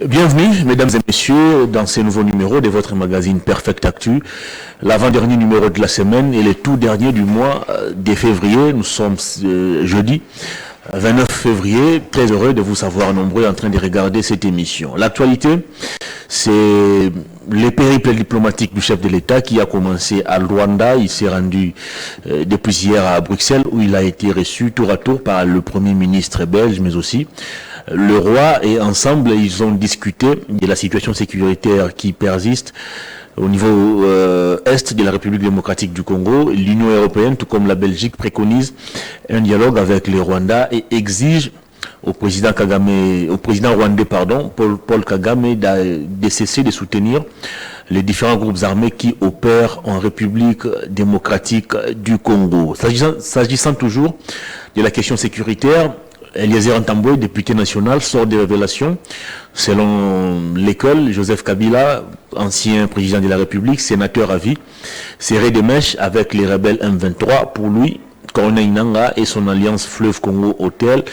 Bienvenue, mesdames et messieurs, dans ce nouveau numéro de votre magazine Perfect Actu, l'avant-dernier numéro de la semaine et le tout dernier du mois de février. Nous sommes jeudi 29 février, très heureux de vous savoir nombreux en train de regarder cette émission. L'actualité, c'est les périples diplomatiques du chef de l'État qui a commencé à Luanda. Il s'est rendu depuis hier à Bruxelles où il a été reçu tour à tour par le Premier ministre belge, mais aussi le roi, et ensemble ils ont discuté de la situation sécuritaire qui persiste au niveau est de la République démocratique du Congo. L'Union européenne, tout comme la Belgique, préconise un dialogue avec les Rwandais et exige au président rwandais, Paul Kagame, de cesser de soutenir les différents groupes armés qui opèrent en République démocratique du Congo. S'agissant toujours de la question sécuritaire, Eliezer Ntambwe, député national, sort des révélations selon lesquelles Joseph Kabila, ancien président de la République, sénateur à vie, serrait des mèches avec les rebelles M23. Pour lui, Corneille Nangaa et son alliance Fleuve Congo Hôtel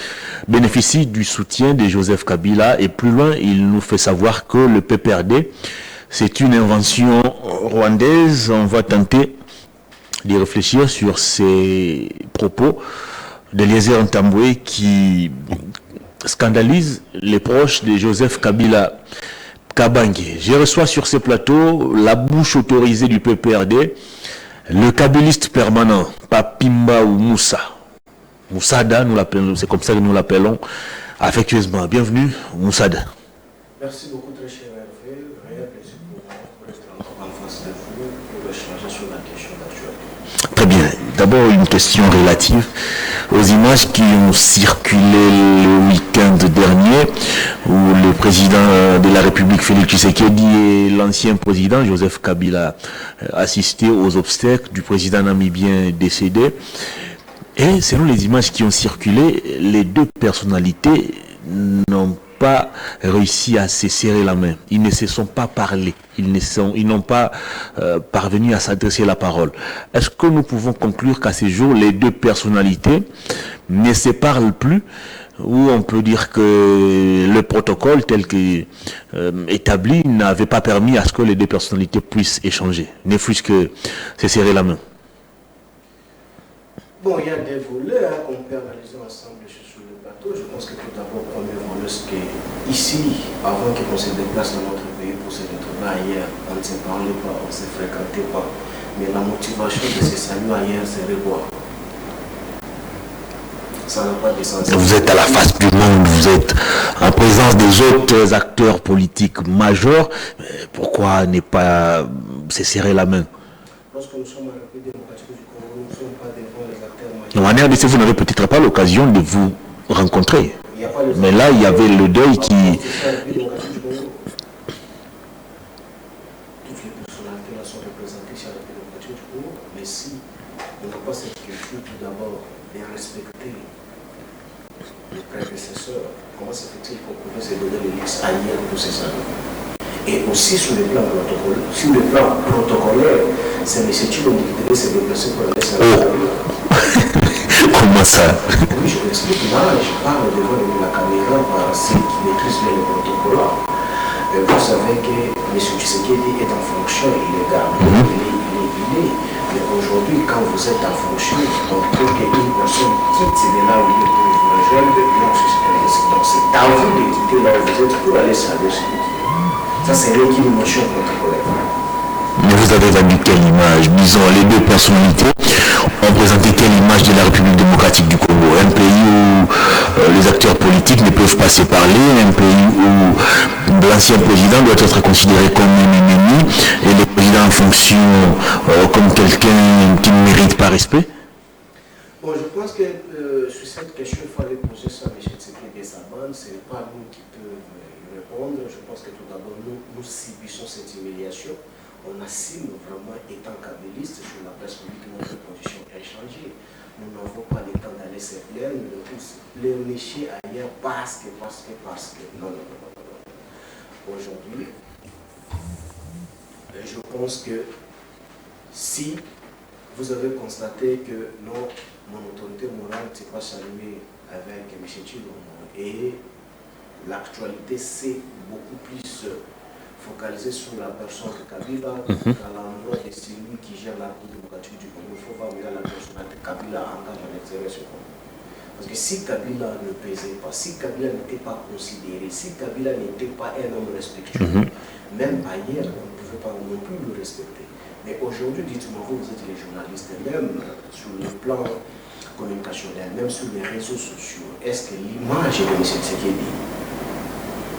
bénéficient du soutien de Joseph Kabila. Et plus loin, il nous fait savoir que le PPRD, c'est une invention rwandaise. On va tenter de réfléchir sur ces propos d'Eliezer Ntambwe qui scandalise les proches de Joseph Kabila Kabange. Je reçois sur ce plateau la bouche autorisée du PPRD, le kabiliste permanent, Papimba ou Moussa. Moussada, nous l'appelons, c'est comme ça que nous l'appelons affectueusement. Bienvenue, Moussada. Merci beaucoup, très cher Hervé. Réel plaisir pour moi de rester encore en face de vous pour échanger sur la question d'actualité. Très bien. D'abord, une question relative aux images qui ont circulé le week-end dernier où le président de la République, Félix Tshisekedi, et l'ancien président, Joseph Kabila, assistaient aux obsèques du président namibien décédé. Et selon les images qui ont circulé, les deux personnalités n'ont pas réussi à se serrer la main. Ils ne se sont pas parlé. Ils n'ont pas parvenu à s'adresser la parole. Est-ce que nous pouvons conclure qu'à ce jour, les deux personnalités ne se parlent plus, ou on peut dire que le protocole tel qu'établi n'avait pas permis à ce que les deux personnalités puissent échanger, ne fût-ce que se serrer la main? Bon, il y a des volets qu'on peut analyser ensemble sur le plateau. Je pense que tout d'abord, premier volet, c'est qu'ici, avant qu'on se déplace dans notre pays pour se retrouver ailleurs, on ne se parlait pas, on ne se fréquentait pas. Mais la motivation de ces saluts ailleurs, c'est revoir. Ça n'a pas de sens. Vous êtes à la face du monde, vous êtes en présence des autres acteurs politiques majeurs. Pourquoi ne pas se serrer la main? Lorsque nous sommes à la République démocratique du Congo, nous ne sommes pas devant les acteurs majeurs. De manière de vous n'avez peut-être pas l'occasion de vous rencontrer. Mais là, il y avait le deuil qui... Toutes les personnalités là sont représentées sur la République démocratique du Congo. Mais si on n'a pas cette culture, tout d'abord, de respecter les prédécesseurs, comment se fait-il qu'on pouvait se donner le luxe ailleurs pour ces années? Et aussi sur le plan protocolaire, c'est M. Tchilombo qui devait se déplacer pour aller sur la Comment ça? Oui, je l'explique là, je parle devant la caméra par ceux qui maîtrisent bien le protocole. Vous savez que M. Tshisekedi est en fonction, il est gardé, il est. Mais aujourd'hui, quand vous êtes en fonction, donc pour qu'une personne quitte de là où il est pour vous rejoindre, donc c'est à vous de quitter là où vous êtes pour aller saluer ce qui. Ça, c'est rien qu'une notion protocolaire. Mais vous avez vendu quelle image? Disons, les deux personnalités ont présenté quelle image de la République démocratique du Congo? Un pays où les acteurs politiques ne peuvent pas se parler, un pays où l'ancien président doit être considéré comme un ennemi et le président en fonction comme quelqu'un qui ne mérite pas respect? Bon, je pense que sur cette question, il fallait poser ça à M. Tshisekedi et sa bande. Ce n'est pas nous qui peuvent répondre. Je pense que tout d'abord, nous subissons cette humiliation. On assume vraiment, étant kabyliste, sur la place publique, notre position est changée. Nous n'avons pas le temps d'aller se plaindre, de tous pleurnicher ailleurs parce que. Non. Aujourd'hui, je pense que si vous avez constaté que non, mon autorité morale ne s'est pas saluée avec M. Tchilombo et la l'actualité s'est beaucoup plus focalisée sur la personne de Kabila qu'à l'endroit de celui qui gère la République démocratique du Congo. Il faut voir où la personnalité de Kabila engage en extérieur sur Congo. Parce que si Kabila ne pesait pas, si Kabila n'était pas considéré, si Kabila n'était pas un homme respectueux, même ailleurs, on ne pouvait pas non plus le respecter. Mais aujourd'hui, dites-moi, vous êtes les journalistes, même sur le plan communicationnel, même sur les réseaux sociaux, est-ce que l'image de M. Tshisekedi,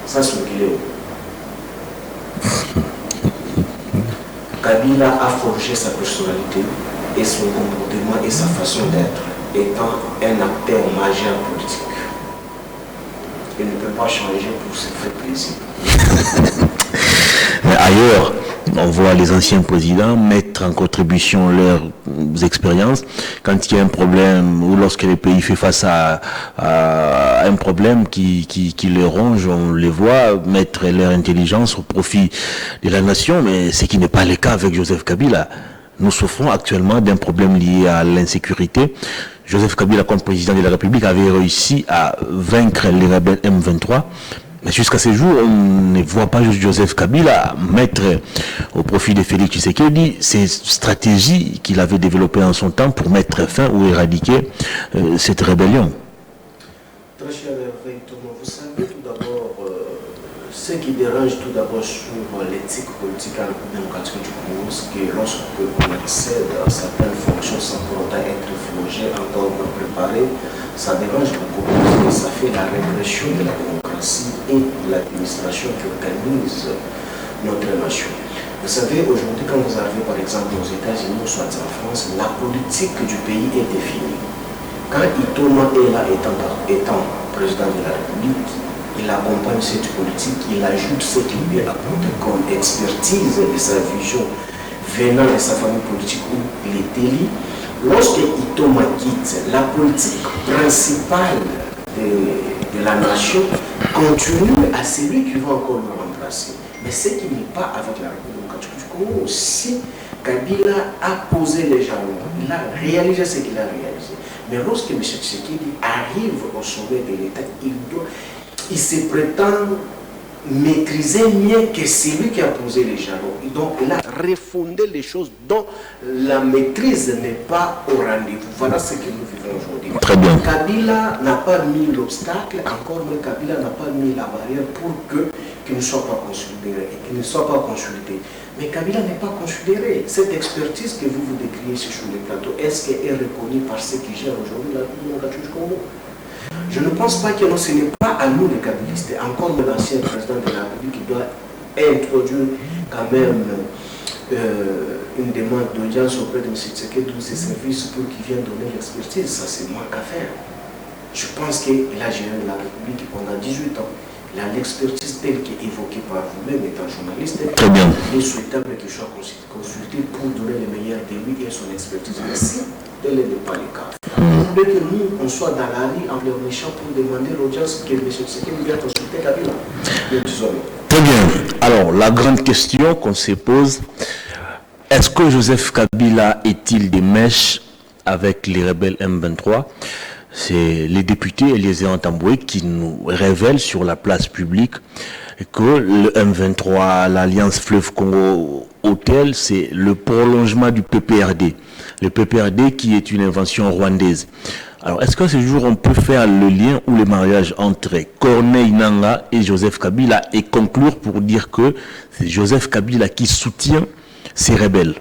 ça circule? Kabila a forgé sa personnalité et son comportement et sa façon d'être, étant un acteur majeur politique. Il ne peut pas changer pour se faire plaisir. Mais ailleurs, on voit les anciens présidents mettre en contribution leurs expériences quand il y a un problème ou lorsque le pays fait face à un problème qui les ronge, on les voit mettre leur intelligence au profit de la nation, mais ce qui n'est pas le cas avec Joseph Kabila. Nous souffrons actuellement d'un problème lié à l'insécurité. Joseph Kabila, comme président de la République, avait réussi à vaincre les rebelles M23. Mais jusqu'à ce jour, on ne voit pas Joseph Kabila mettre au profit de Félix Tshisekedi ces stratégies qu'il avait développées en son temps pour mettre fin ou éradiquer cette rébellion. Très cher Hervé Thomas, vous savez tout d'abord, ce qui dérange tout d'abord sur l'éthique politique à la République démocratique du Congo, c'est que lorsqu'on accède à certaines fonctions sans pour autant être forgé, encore préparé, ça dérange beaucoup parce que ça fait la régression de la démocratie et de l'administration qui organise notre nation. Vous savez, aujourd'hui, quand vous arrivez par exemple aux États-Unis ou soit en France, la politique du pays est définie. Quand Itoma est là étant président de la République, il accompagne cette politique, il ajoute ce qu'il lui apporte comme expertise de sa vision venant de sa famille politique où il est élu. Lorsque Itoma quitte, la politique principale de la nation continue à celui qui va encore le remplacer. Mais ce qui n'est pas avec la République démocratique du Congo, si Kabila a posé les jalons, il a réalisé ce qu'il a réalisé. Mais lorsque M. Tshisekedi arrive au sommet de l'État, il se prétend maîtriser mieux que celui qui a posé les jalons. Et donc, il a refondé les choses dont la maîtrise n'est pas au rendez-vous. Voilà ce que nous vivons aujourd'hui. Très bien. Kabila n'a pas mis l'obstacle, encore moins Kabila n'a pas mis la barrière pour qu'il ne soit pas considéré et qu'il ne soit pas consulté. Mais Kabila n'est pas considéré. Cette expertise que vous décrivez sur les plateaux, est-ce qu'elle est reconnue par ceux qui gèrent aujourd'hui la République démocratique du Congo? Je ne pense pas que non, ce n'est pas à nous les Kabilistes, encore l'ancien président de la République qui doit introduire quand même une demande d'audience auprès de M. Tshisekedi ou ses services pour qu'il vienne donner l'expertise. Ça, c'est moins qu'à faire. Je pense qu'il a géré la République pendant 18 ans. Il a l'expertise telle qu'évoquée par vous-même étant journaliste. Très bien. Il est souhaitable qu'il soit consulté pour donner le meilleur de lui et son expertise. Mais si tel n'est pas le cas, vous voulez que nous, on soit dans la rue en pleurnichant pour demander l'audience que M. Tshisekedi vienne consulter Kabila. Très bien. Alors, la grande question qu'on se pose, est-ce que Joseph Kabila est-il des mèches avec les rebelles M23? C'est les députés Eliezer Ntambwe qui nous révèlent sur la place publique que le M23, l'Alliance Fleuve Congo Hôtel, c'est le prolongement du PPRD. Le PPRD qui est une invention rwandaise. Alors, est-ce qu'à ce jour, on peut faire le lien ou le mariage entre Corneille Nangaa et Joseph Kabila et conclure pour dire que c'est Joseph Kabila qui soutient ces rebelles?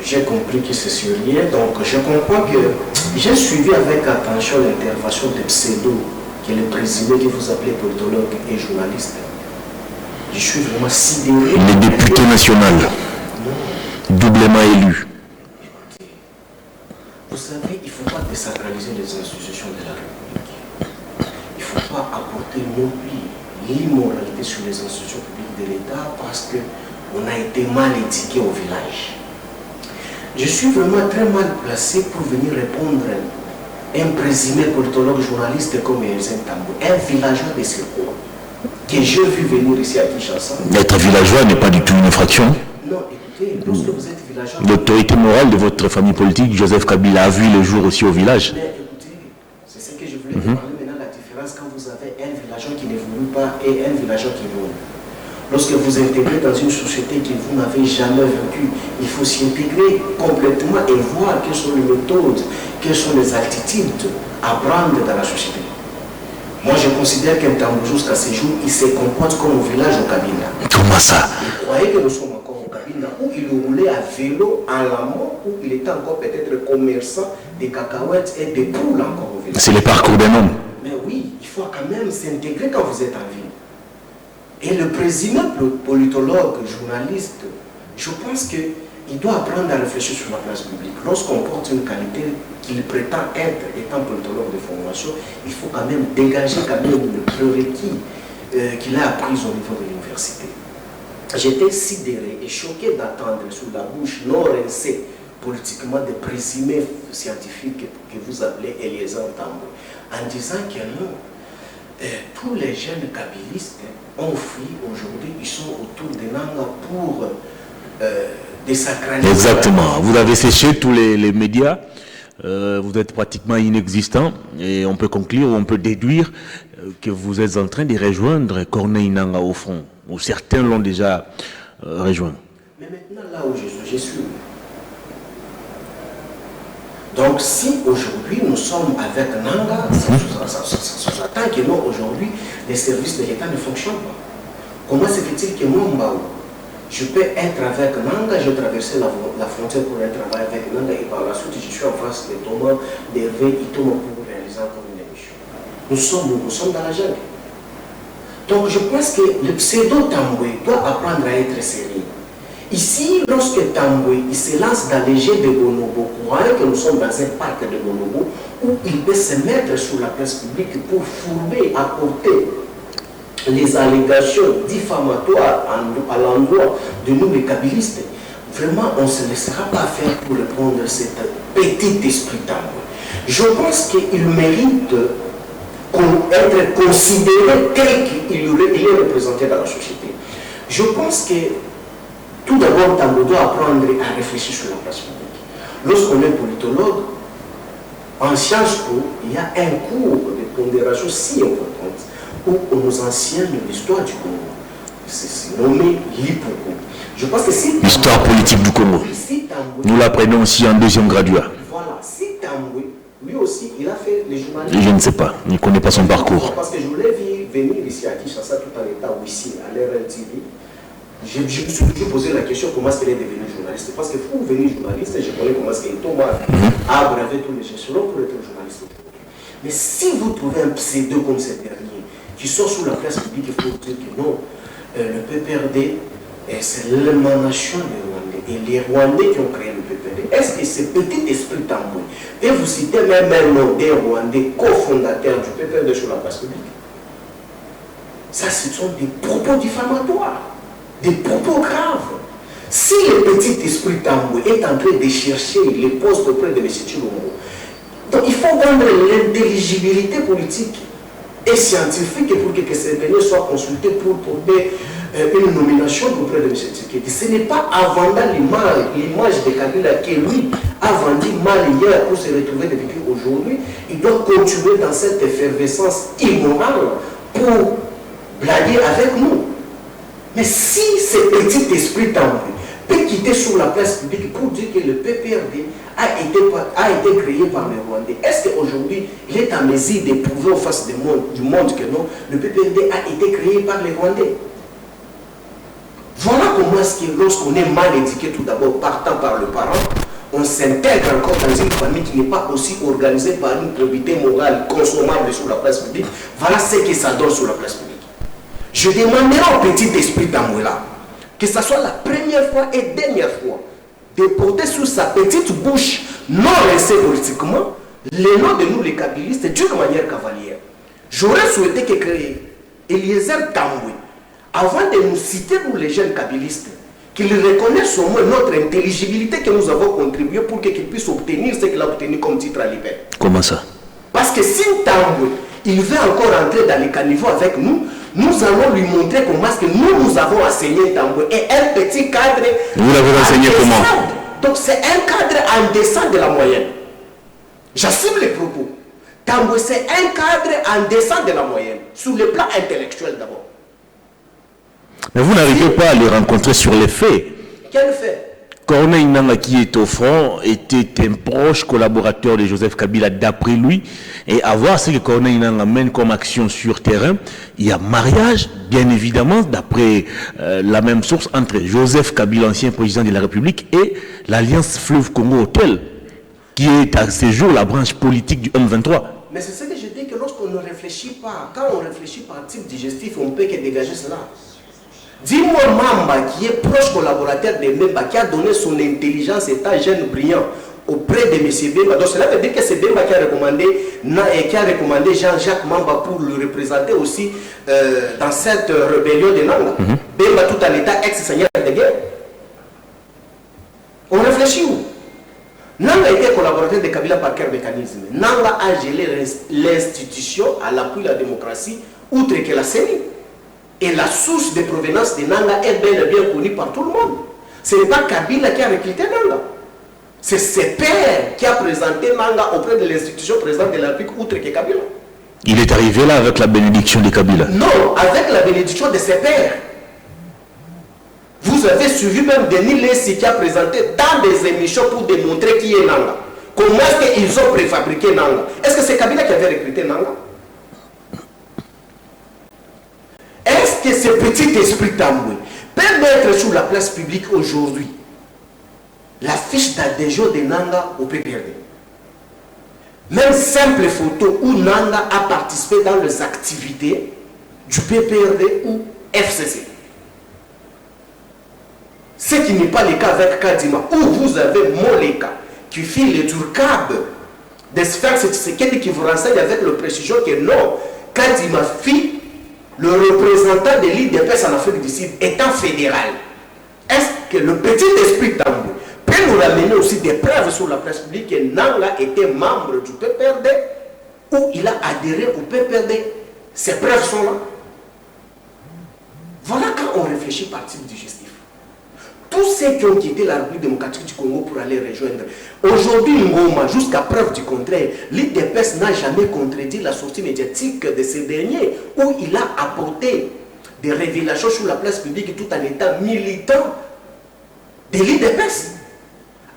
J'ai compris que c'est sur lien, donc je comprends que j'ai suivi avec attention l'intervention de Pseudo, qui est le présumé que vous appelez politologue et journaliste. Je suis vraiment sidéré. Le député national, doublement élu. Vous savez, il ne faut pas désacraliser les institutions de la République. Il ne faut pas apporter non plus l'immoralité sur les institutions publiques de l'État parce qu'on a été mal étiqueté au village. Je suis vraiment très mal placé pour venir répondre à un présumé politologue journaliste comme Eliezer Ntambwe, un villageois de Circo, que j'ai vu venir ici à Kinshasa. Être villageois n'est pas du tout une infraction. Non, écoutez, lorsque vous êtes villageois... L'autorité morale de votre famille politique, Joseph Kabila, a vu le jour aussi au village. Mais écoutez, c'est ce que je voulais parler maintenant de la différence quand vous avez un villageois qui n'évolue pas et un villageois qui évolue. Lorsque vous intégrez dans une société que vous n'avez jamais vécue, il faut s'y intégrer complètement et voir quelles sont les méthodes, quelles sont les attitudes à prendre dans la société. Moi, je considère qu'un Tambour, jusqu'à ce jour, il se comporte comme au village au Cabinda. Comment ça? Vous croyez que nous sommes encore au Cabinda, où il roulait à vélo en l'amont, où il était encore peut-être commerçant des cacahuètes et des poules encore au village. C'est le parcours d'un homme. Mais oui, il faut quand même s'intégrer quand vous êtes en ville. Et le président politologue, journaliste, je pense qu'il doit apprendre à réfléchir sur la place publique. Lorsqu'on porte une qualité qu'il prétend être, étant politologue de formation, il faut quand même dégager quand même le prérequis qu'il a appris au niveau de l'université. J'étais sidéré et choqué d'attendre sous la bouche non rincée politiquement des présumés scientifiques que vous appelez Eliezer Tambwe, en disant que non, tous les jeunes kabylistes ont fui aujourd'hui, ils sont autour de Nanga pour désacraliser. Exactement. Vous avez séché tous les médias. Vous êtes pratiquement inexistant et on peut conclure, on peut déduire que vous êtes en train de rejoindre Corneille Nanga au front, ou certains l'ont déjà rejoint. Mais maintenant, là où je suis. Donc, si aujourd'hui nous sommes avec Nanga, ça sous-entend que non, aujourd'hui, les services de l'État ne fonctionnent pas. Comment se fait-il que moi, Mbao, je peux être avec Nanga, je traverser la frontière pour aller travailler avec Nanga et par la suite, je suis en face de Thomas, d'Hervé et Thomas pour réaliser encore une émission. Nous sommes dans la jungle. Donc, je pense que le pseudo-Tambwe doit apprendre à être sérieux. Ici, lorsque Tambwe il se lance dans les jets de Bonobo, croyez que nous sommes dans un parc de Bonobo, où il peut se mettre sur la place publique pour fourber, apporter les allégations diffamatoires à l'endroit de nous les kabylistes, vraiment on ne se laissera pas faire pour répondre à cet petit esprit Tambwe. Je pense qu'il mérite d'être considéré tel qu'il est représenté dans la société. Je pense que tout d'abord, Tambwe doit apprendre à réfléchir sur la place publique. Lorsqu'on est politologue, en Sciences Po, il y a un cours de pondération si importante où on nous enseigne l'histoire du Congo. C'est nommé l'Ipoko. Je pense que si l'histoire politique du Congo. Si Tambwe, nous l'apprenons aussi en deuxième graduat. Voilà, si Tambwe, lui aussi, il a fait les journalistes. Je ne sais pas, je ne connais pas son parcours. Parce que je voulais venir ici à Kinshasa tout en état ou ici à l'RLTV. Je me suis toujours posé la question comment est-ce qu'elle est devenue journaliste. Parce que pour devenir journaliste, je connais comment est-ce que Thomas a bravé tous les échelons pour être journaliste. Mais si vous trouvez un pseudo comme ce dernier, qui sort sous la place publique, il faut dire que non, le PPRD, c'est l'émanation des Rwandais. Et les Rwandais qui ont créé le PPRD, est-ce que ce petit esprit Tambwe, et vous citez même un nom des Rwandais cofondateurs du PPRD sur la place publique, ça ce sont des propos diffamatoires. Des propos graves. Si le petit esprit Tambwe est en train de chercher les postes auprès de M. Chilombo, donc il faut rendre l'intelligibilité politique et scientifique pour que ces derniers soient consultés pour porter une nomination auprès de M. Tshisekedi. Ce n'est pas en vendant l'image de Kabila que lui a vendu mal hier pour se retrouver depuis aujourd'hui. Il doit continuer dans cette effervescence immorale pour blaguer avec nous. Mais si ce petit esprit Tambwe peut quitter sur la place publique pour dire que le PPRD a été créé par les Rwandais, est-ce qu'aujourd'hui il est en mesure de prouver en face du monde que non, le PPRD a été créé par les Rwandais? Voilà comment est-ce que lorsqu'on est mal éduqué tout d'abord, partant par le parent, on s'intègre encore dans une famille qui n'est pas aussi organisée par une probité morale consommable sur la place publique. Voilà ce que ça donne sur la place publique. Je demanderai au petit esprit Tambwe là, que ce soit la première fois et dernière fois, de porter sur sa petite bouche, non rincée politiquement, les noms de nous les kabylistes d'une manière cavalière. J'aurais souhaité que Eliezer Tambwe, avant de nous citer nous les jeunes kabylistes, qu'il reconnaisse au moins notre intelligibilité que nous avons contribué pour qu'il puisse obtenir ce qu'il a obtenu comme titre à l'IPER. Comment ça? Parce que si Tambwe, il veut encore entrer dans les caniveaux avec nous, nous allons lui montrer comment est-ce que nous avons enseigné Tambwe. Et un petit cadre... Vous l'avez enseigné comment? Donc c'est un cadre en dessous de la moyenne. J'assume les propos. Tamboué, c'est un cadre en descente de la moyenne, sur le plan intellectuel d'abord. Mais vous n'arrivez pas à les rencontrer sur les faits. Quel fait? Corneille Nangaa, qui est au front, était un proche collaborateur de Joseph Kabila d'après lui. Et à voir ce que Corneille Nangaa mène comme action sur terrain, il y a mariage, bien évidemment, d'après la même source, entre Joseph Kabila, ancien président de la République, et l'Alliance Fleuve Congo Hôtel, qui est à ce jour la branche politique du M23. Mais c'est ce que je dis, que lorsqu'on ne réfléchit pas, quand on réfléchit par type digestif, on peut que dégager cela. Dis-moi Mamba, qui est proche collaborateur de Mbemba, qui a donné son intelligence étant jeune brillant auprès de M. Bemba. Donc cela veut dire que c'est Bemba qui a recommandé Jean-Jacques Mamba pour le représenter aussi dans cette rébellion de Nanga. Bemba tout en état ex-seigneur de guerre. On réfléchit où? Nanga était collaborateur de Kabila par quel mécanisme? Nanga a gelé l'institution à l'appui de la démocratie, outre que la CENI. Et la source de provenance de Nanga est bel et bien connue par tout le monde. Ce n'est pas Kabila qui a recruté Nanga. C'est ses pères qui a présenté Nanga auprès de l'institution présidente de la République, outre que Kabila. Il est arrivé là avec la bénédiction de Kabila? Non, avec la bénédiction de ses pères. Vous avez suivi même Denis Lessi qui a présenté dans des émissions pour démontrer qui est Nanga. Comment est-ce qu'ils ont préfabriqué Nanga? Est-ce que c'est Kabila qui avait recruté Nanga? Est-ce que ce petit esprit Tamboué peut mettre sur la place publique aujourd'hui la fiche d'adhésion de Nanga au PPRD? Même simple photo où Nanga a participé dans les activités du PPRD ou FCC. Ce qui n'est pas le cas avec Kadima, où vous avez Moleka qui file le Durkab des sphères, c'est qui vous renseigne avec le précision que non, Kadima fit le représentant de l'IDPS en Afrique du Sud étant fédéral. Est-ce que le petit esprit Tamboué peut nous ramener aussi des preuves sur la presse publique que Nanga était membre du PPRD ou il a adhéré au PPRD? Ces preuves sont là. Voilà quand on réfléchit par type digestif. Tous ceux qui ont quitté la République démocratique du Congo pour aller rejoindre. Aujourd'hui, Ngoma, jusqu'à preuve du contraire, l'IDPS n'a jamais contredit la sortie médiatique de ces derniers, où il a apporté des révélations sur la place publique tout en étant militant de l'IDPS.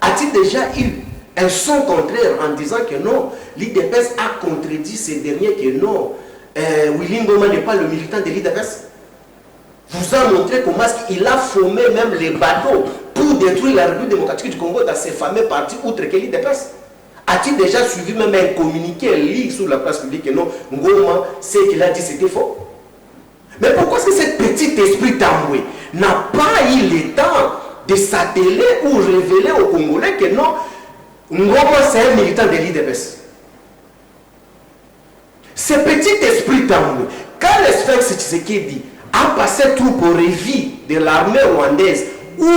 A-t-il déjà eu un son contraire en disant que non, l'IDPS a contredit ces derniers que non, Willy Ngoma n'est pas le militant de l'IDPS? Vous a montré comment il a formé même les bateaux pour détruire la République démocratique du Congo dans ses fameux partis outre que l'IDPS. A-t-il déjà suivi même un communiqué lié sur la place publique que non, Ngoma, ce qu'il a dit c'était faux? Mais pourquoi est-ce que ce petit esprit Tamboué n'a pas eu le temps de s'atteler ou révéler aux Congolais que non, Ngoma c'est un militant de l'IDPS? Ce petit esprit Tamboué, quand le Sphinx Tshisekedi a passé troupe au révis de l'armée rwandaise où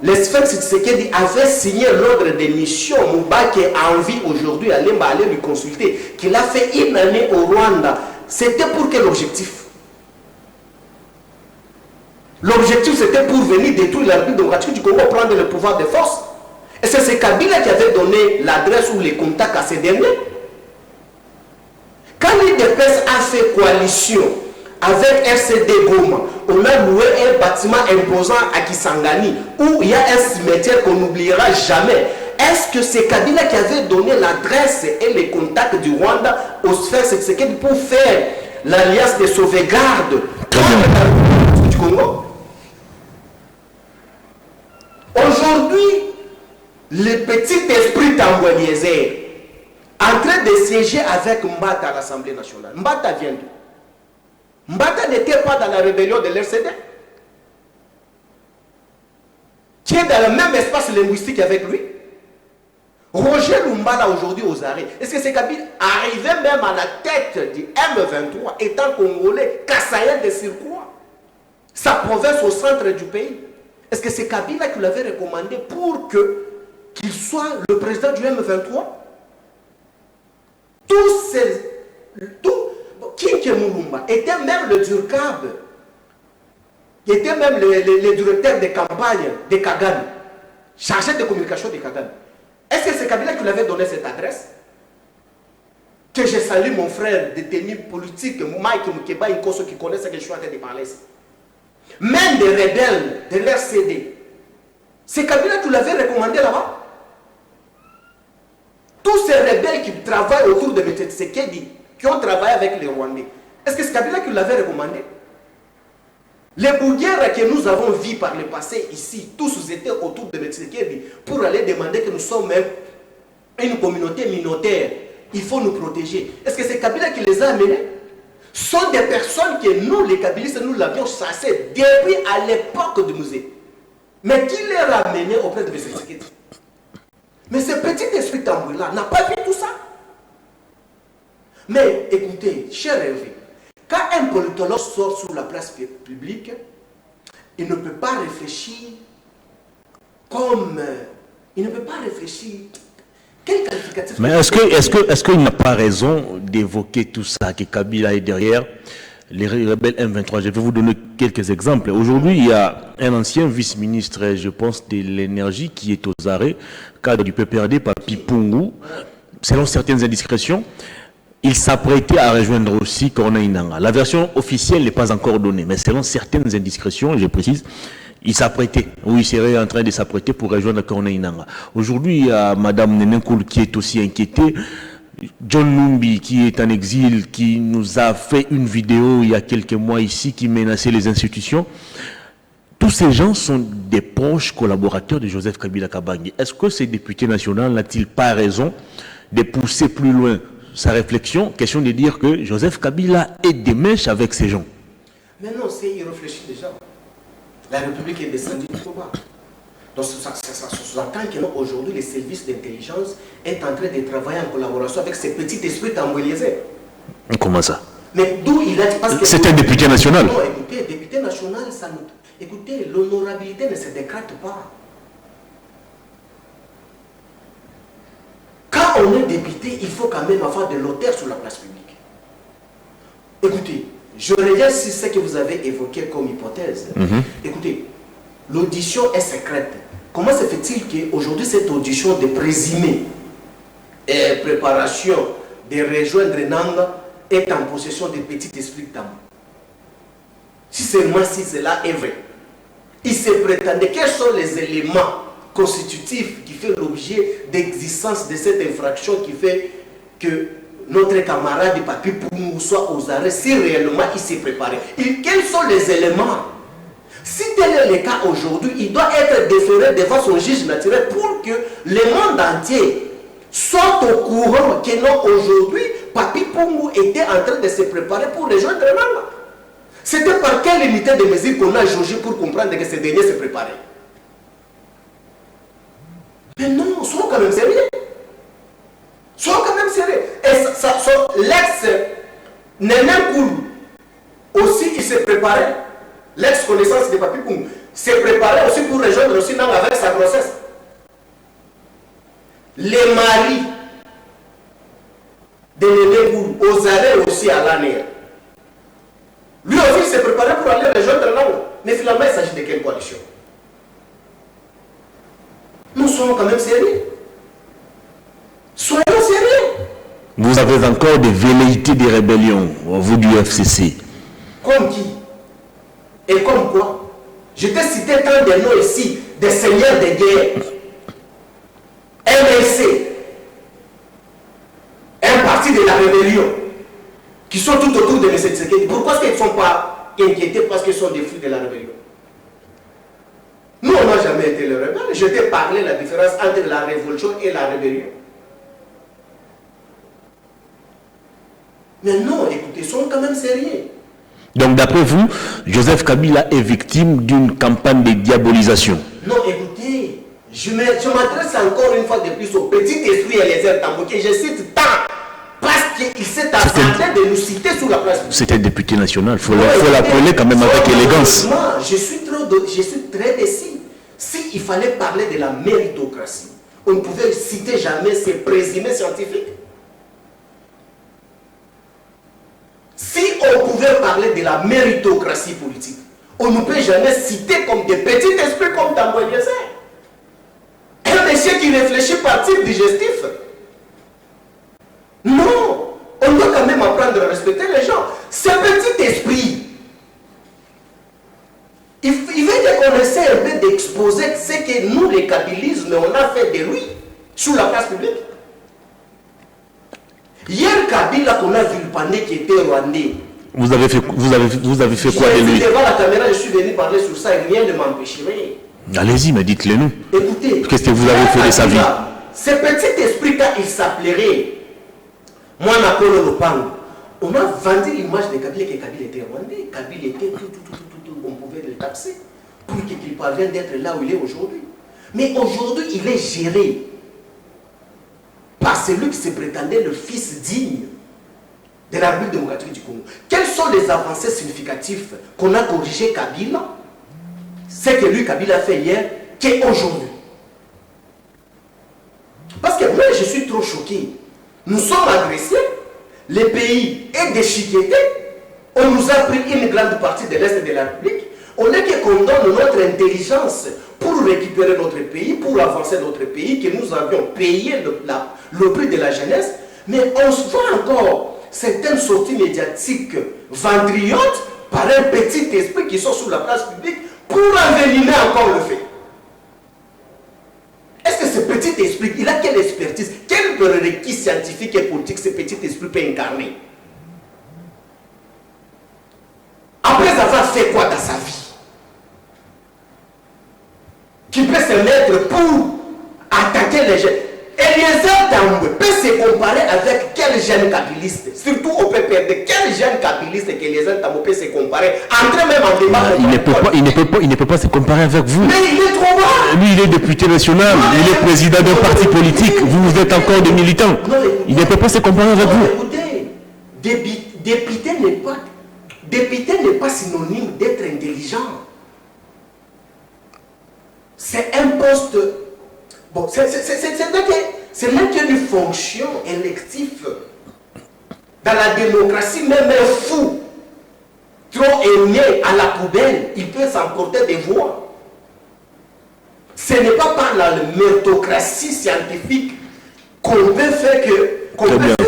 le Sphinx Tshisekedi avait signé l'ordre de mission, Mouba qui est en vie aujourd'hui, aller lui consulter, qu'il a fait une année au Rwanda. C'était pour quel objectif? L'objectif c'était pour venir détruire la République démocratique du Congo, prendre le pouvoir de force. Et c'est Kabila qui avait donné l'adresse ou les contacts à ces derniers. Quand l'IDPS a fait coalition avec RCD Goma, on a loué un bâtiment imposant à Kisangani, où il y a un cimetière qu'on n'oubliera jamais. Est-ce que c'est Kabila qui avait donné l'adresse et les contacts du Rwanda aux sphères Tshisekedi pour faire l'alliance de sauvegarde du Congo? Aujourd'hui, le petit esprit Tamboué en train de siéger avec Mbata à l'Assemblée nationale. Mbata vient d'où? Mbata n'était pas dans la rébellion de l'RCD, qui est dans le même espace linguistique avec lui. Roger Lumbala aujourd'hui aux arrêts. Est-ce que c'est Kabila arrivé même à la tête du M23, étant congolais, Kassaïen de Sirkoua, sa province au centre du pays? Est-ce que c'est Kabila qui l'avait recommandé pour qu'il soit le président du M23? Kinke Moulumba était même le Durkab, était même le directeur de campagne de Kagame, chargé de communication de Kagame. Est-ce que c'est Kabila qui lui avait donné cette adresse? que je salue mon frère détenu politique, Mike Mukeba Inkoso, qui connaît ce que je suis en train de parler. Même des rebelles de l'RCD. C'est Kabila qui l'avait recommandé là-bas. Tous ces rebelles qui travaillent autour de M. Tshisekedi, qui ont travaillé avec les Rwandais, est-ce que c'est Kabila qui l'avait recommandé? Les bouguères que nous avons vus par le passé ici, tous étaient autour de M. Tshisekedi pour aller demander que nous sommes même une communauté minoritaire. Il faut nous protéger. Est-ce que c'est Kabila qui les a amenés? Ce sont des personnes que nous, les Kabilistes, nous l'avions chassés depuis à l'époque du musée. Mais qui les a amenés auprès de M. Tshisekedi? Mais ce petit esprit tambour-là n'a pas vu tout ça. Mais écoutez, cher Hervé, quand un politologue sort sur la place publique, il ne peut pas réfléchir comme... Il ne peut pas réfléchir... Quel qualificatif? Mais est-ce qu'il n'a pas raison d'évoquer tout ça, que Kabila est derrière les rebelles M23? Je vais vous donner quelques exemples. Aujourd'hui, il y a un ancien vice-ministre, je pense, de l'énergie qui est aux arrêts, cadre du PPRD, Papi Pungu. Selon certaines indiscrétions, il s'apprêtait à rejoindre aussi Corneille Nangaa. La version officielle n'est pas encore donnée, mais selon certaines indiscrétions, je précise, il s'apprêtait, ou il serait en train de s'apprêter pour rejoindre Corneille Nangaa. Aujourd'hui, il y a Mme Nenenkoul qui est aussi inquiétée. John Numbi qui est en exil, qui nous a fait une vidéo il y a quelques mois ici, qui menaçait les institutions. Tous ces gens sont des proches collaborateurs de Joseph Kabila Kabange. Est-ce que ce député national n'a-t-il pas raison de pousser plus loin sa réflexion? Question de dire que Joseph Kabila est des mèches avec ces gens. Mais non, il réfléchit déjà. La République est descendue trop bas. Donc ça sous-entend qu'aujourd'hui, les services d'intelligence est en train de travailler en collaboration avec ces petits esprits tamboilisés. Comment ça? Mais d'où il a dit... C'est un député national. Non, écoutez, député national, ça nous... Écoutez, l'honorabilité ne se décrète pas. Quand on est député, il faut quand même avoir de l'auteur sur la place publique. Écoutez, je reviens sur ce que vous avez évoqué comme hypothèse. Écoutez, l'audition est secrète. Comment se fait-il qu'aujourd'hui, cette audition de présumé et préparation de rejoindre Nangaa est en possession des petits esprits tambour? Si seulement si cela est vrai. Il se prétendait quels sont les éléments constitutifs qui font l'objet d'existence de cette infraction qui fait que notre camarade Papi Pungu soit aux arrêts si réellement il s'est préparé. Quels sont les éléments? Si tel est le cas aujourd'hui, il doit être déféré devant son juge naturel pour que le monde entier soit au courant que non, aujourd'hui, Papi Pungu était en train de se préparer pour rejoindre Nangaa. C'était par quelle unité de mesure qu'on a jaugé pour comprendre que ce dernier se préparait? Mais non, soyons quand même sérieux. Soyons quand même sérieux. Et l'ex-Nenenkoul aussi, il s'est préparé. L'ex-connaissance de Papi Pungu s'est préparé aussi pour rejoindre aussi Nangaa avec sa grossesse. Les maris de Nenenkoul aux arrêts aussi à l'année. Lui aussi s'est préparé pour aller rejoindre Nangaa. Mais finalement, il s'agit de quelle coalition? Nous sommes quand même sérieux. Soyons sérieux. Vous avez encore des velléités de rébellion, vous du FCC. Comme qui? Et comme quoi? Je t'ai cité tant de noms ici, des seigneurs de guerre. MLC, un parti de la rébellion, qui sont tout autour de M. Tshisekedi. Pourquoi est-ce qu'ils ne sont pas inquiétés parce qu'ils sont des fruits de la rébellion? Nous, on n'a jamais été les rebelles. Je t'ai parlé de la différence entre la révolution et la rébellion. Mais non, écoutez, soyons quand même sérieux. Donc d'après vous, Joseph Kabila est victime d'une campagne de diabolisation? Non, écoutez, je m'adresse encore une fois de plus au petit esprit et les airs tambour que je cite tant. Parce qu'il s'est attendu de nous citer sous la place. C'est un député national, il faut l'appeler quand même avec élégance. Je suis très déçu. S'il fallait parler de la méritocratie, on ne pouvait citer jamais ces présumés scientifiques. Si on pouvait parler de la méritocratie politique, on ne peut jamais citer comme des petits esprits comme Tamboy Eliezer. Un monsieur qui réfléchit par type digestif. Non, le kabylisme, on a fait de lui sur la place publique. Hier, Kabila qu'on a vilpané qui était rwandais. Vous avez fait quoi de lui? Devant la caméra, je suis venu parler sur ça et rien ne m'empêcherait. Allez-y, mais dites-le nous. Écoutez, qu'est-ce que vous avez fait de sa vie? Ce petit esprit, quand il s'appellerait moi, Nakolo Lopango, on a vendu l'image de Kabila, que Kabila était rwandais. Kabila était tout, on pouvait le taxer pour qu'il parvienne d'être là où il est aujourd'hui. Mais aujourd'hui, il est géré par celui qui se prétendait le fils digne de la République démocratique du Congo. Quelles sont les avancées significatives qu'on a corrigé Kabila? C'est que lui, Kabila, a fait hier, qu'aujourd'hui. Parce que moi, je suis trop choqué. Nous sommes agressés, le pays est déchiqueté, on nous a pris une grande partie de l'Est de la République, on est que condamne notre intelligence pour récupérer notre pays, pour avancer notre pays, que nous avions payé le prix de la jeunesse, mais on se voit encore certaines sorties médiatiques vendrillantes par un petit esprit qui sont sur la place publique pour envenimer encore le fait. Est-ce que ce petit esprit, il a quelle expertise, quel prérequis scientifique et politique ce petit esprit peut incarner? Après avoir fait quoi dans sa vie? Qui peut se mettre pour attaquer les jeunes? Eliezer Tambwe peut se comparer avec quel jeune kabiliste? Surtout au PPRD, quel jeune kabiliste qu'Eliezer Tambwe peut se comparer? Entrer même en débat. Il ne peut pas se comparer avec vous. Mais il est trop bas. Lui, il est député national, il est président d'un parti politique, vous êtes encore des militants. Il ne peut pas se comparer avec vous. Écoutez, député n'est pas synonyme d'être intelligent. C'est un poste. Bon, c'est même une fonction élective. Dans la démocratie, même un fou, trop aimé à la poubelle, il peut s'emporter des voix. Ce n'est pas par la méritocratie scientifique qu'on peut faire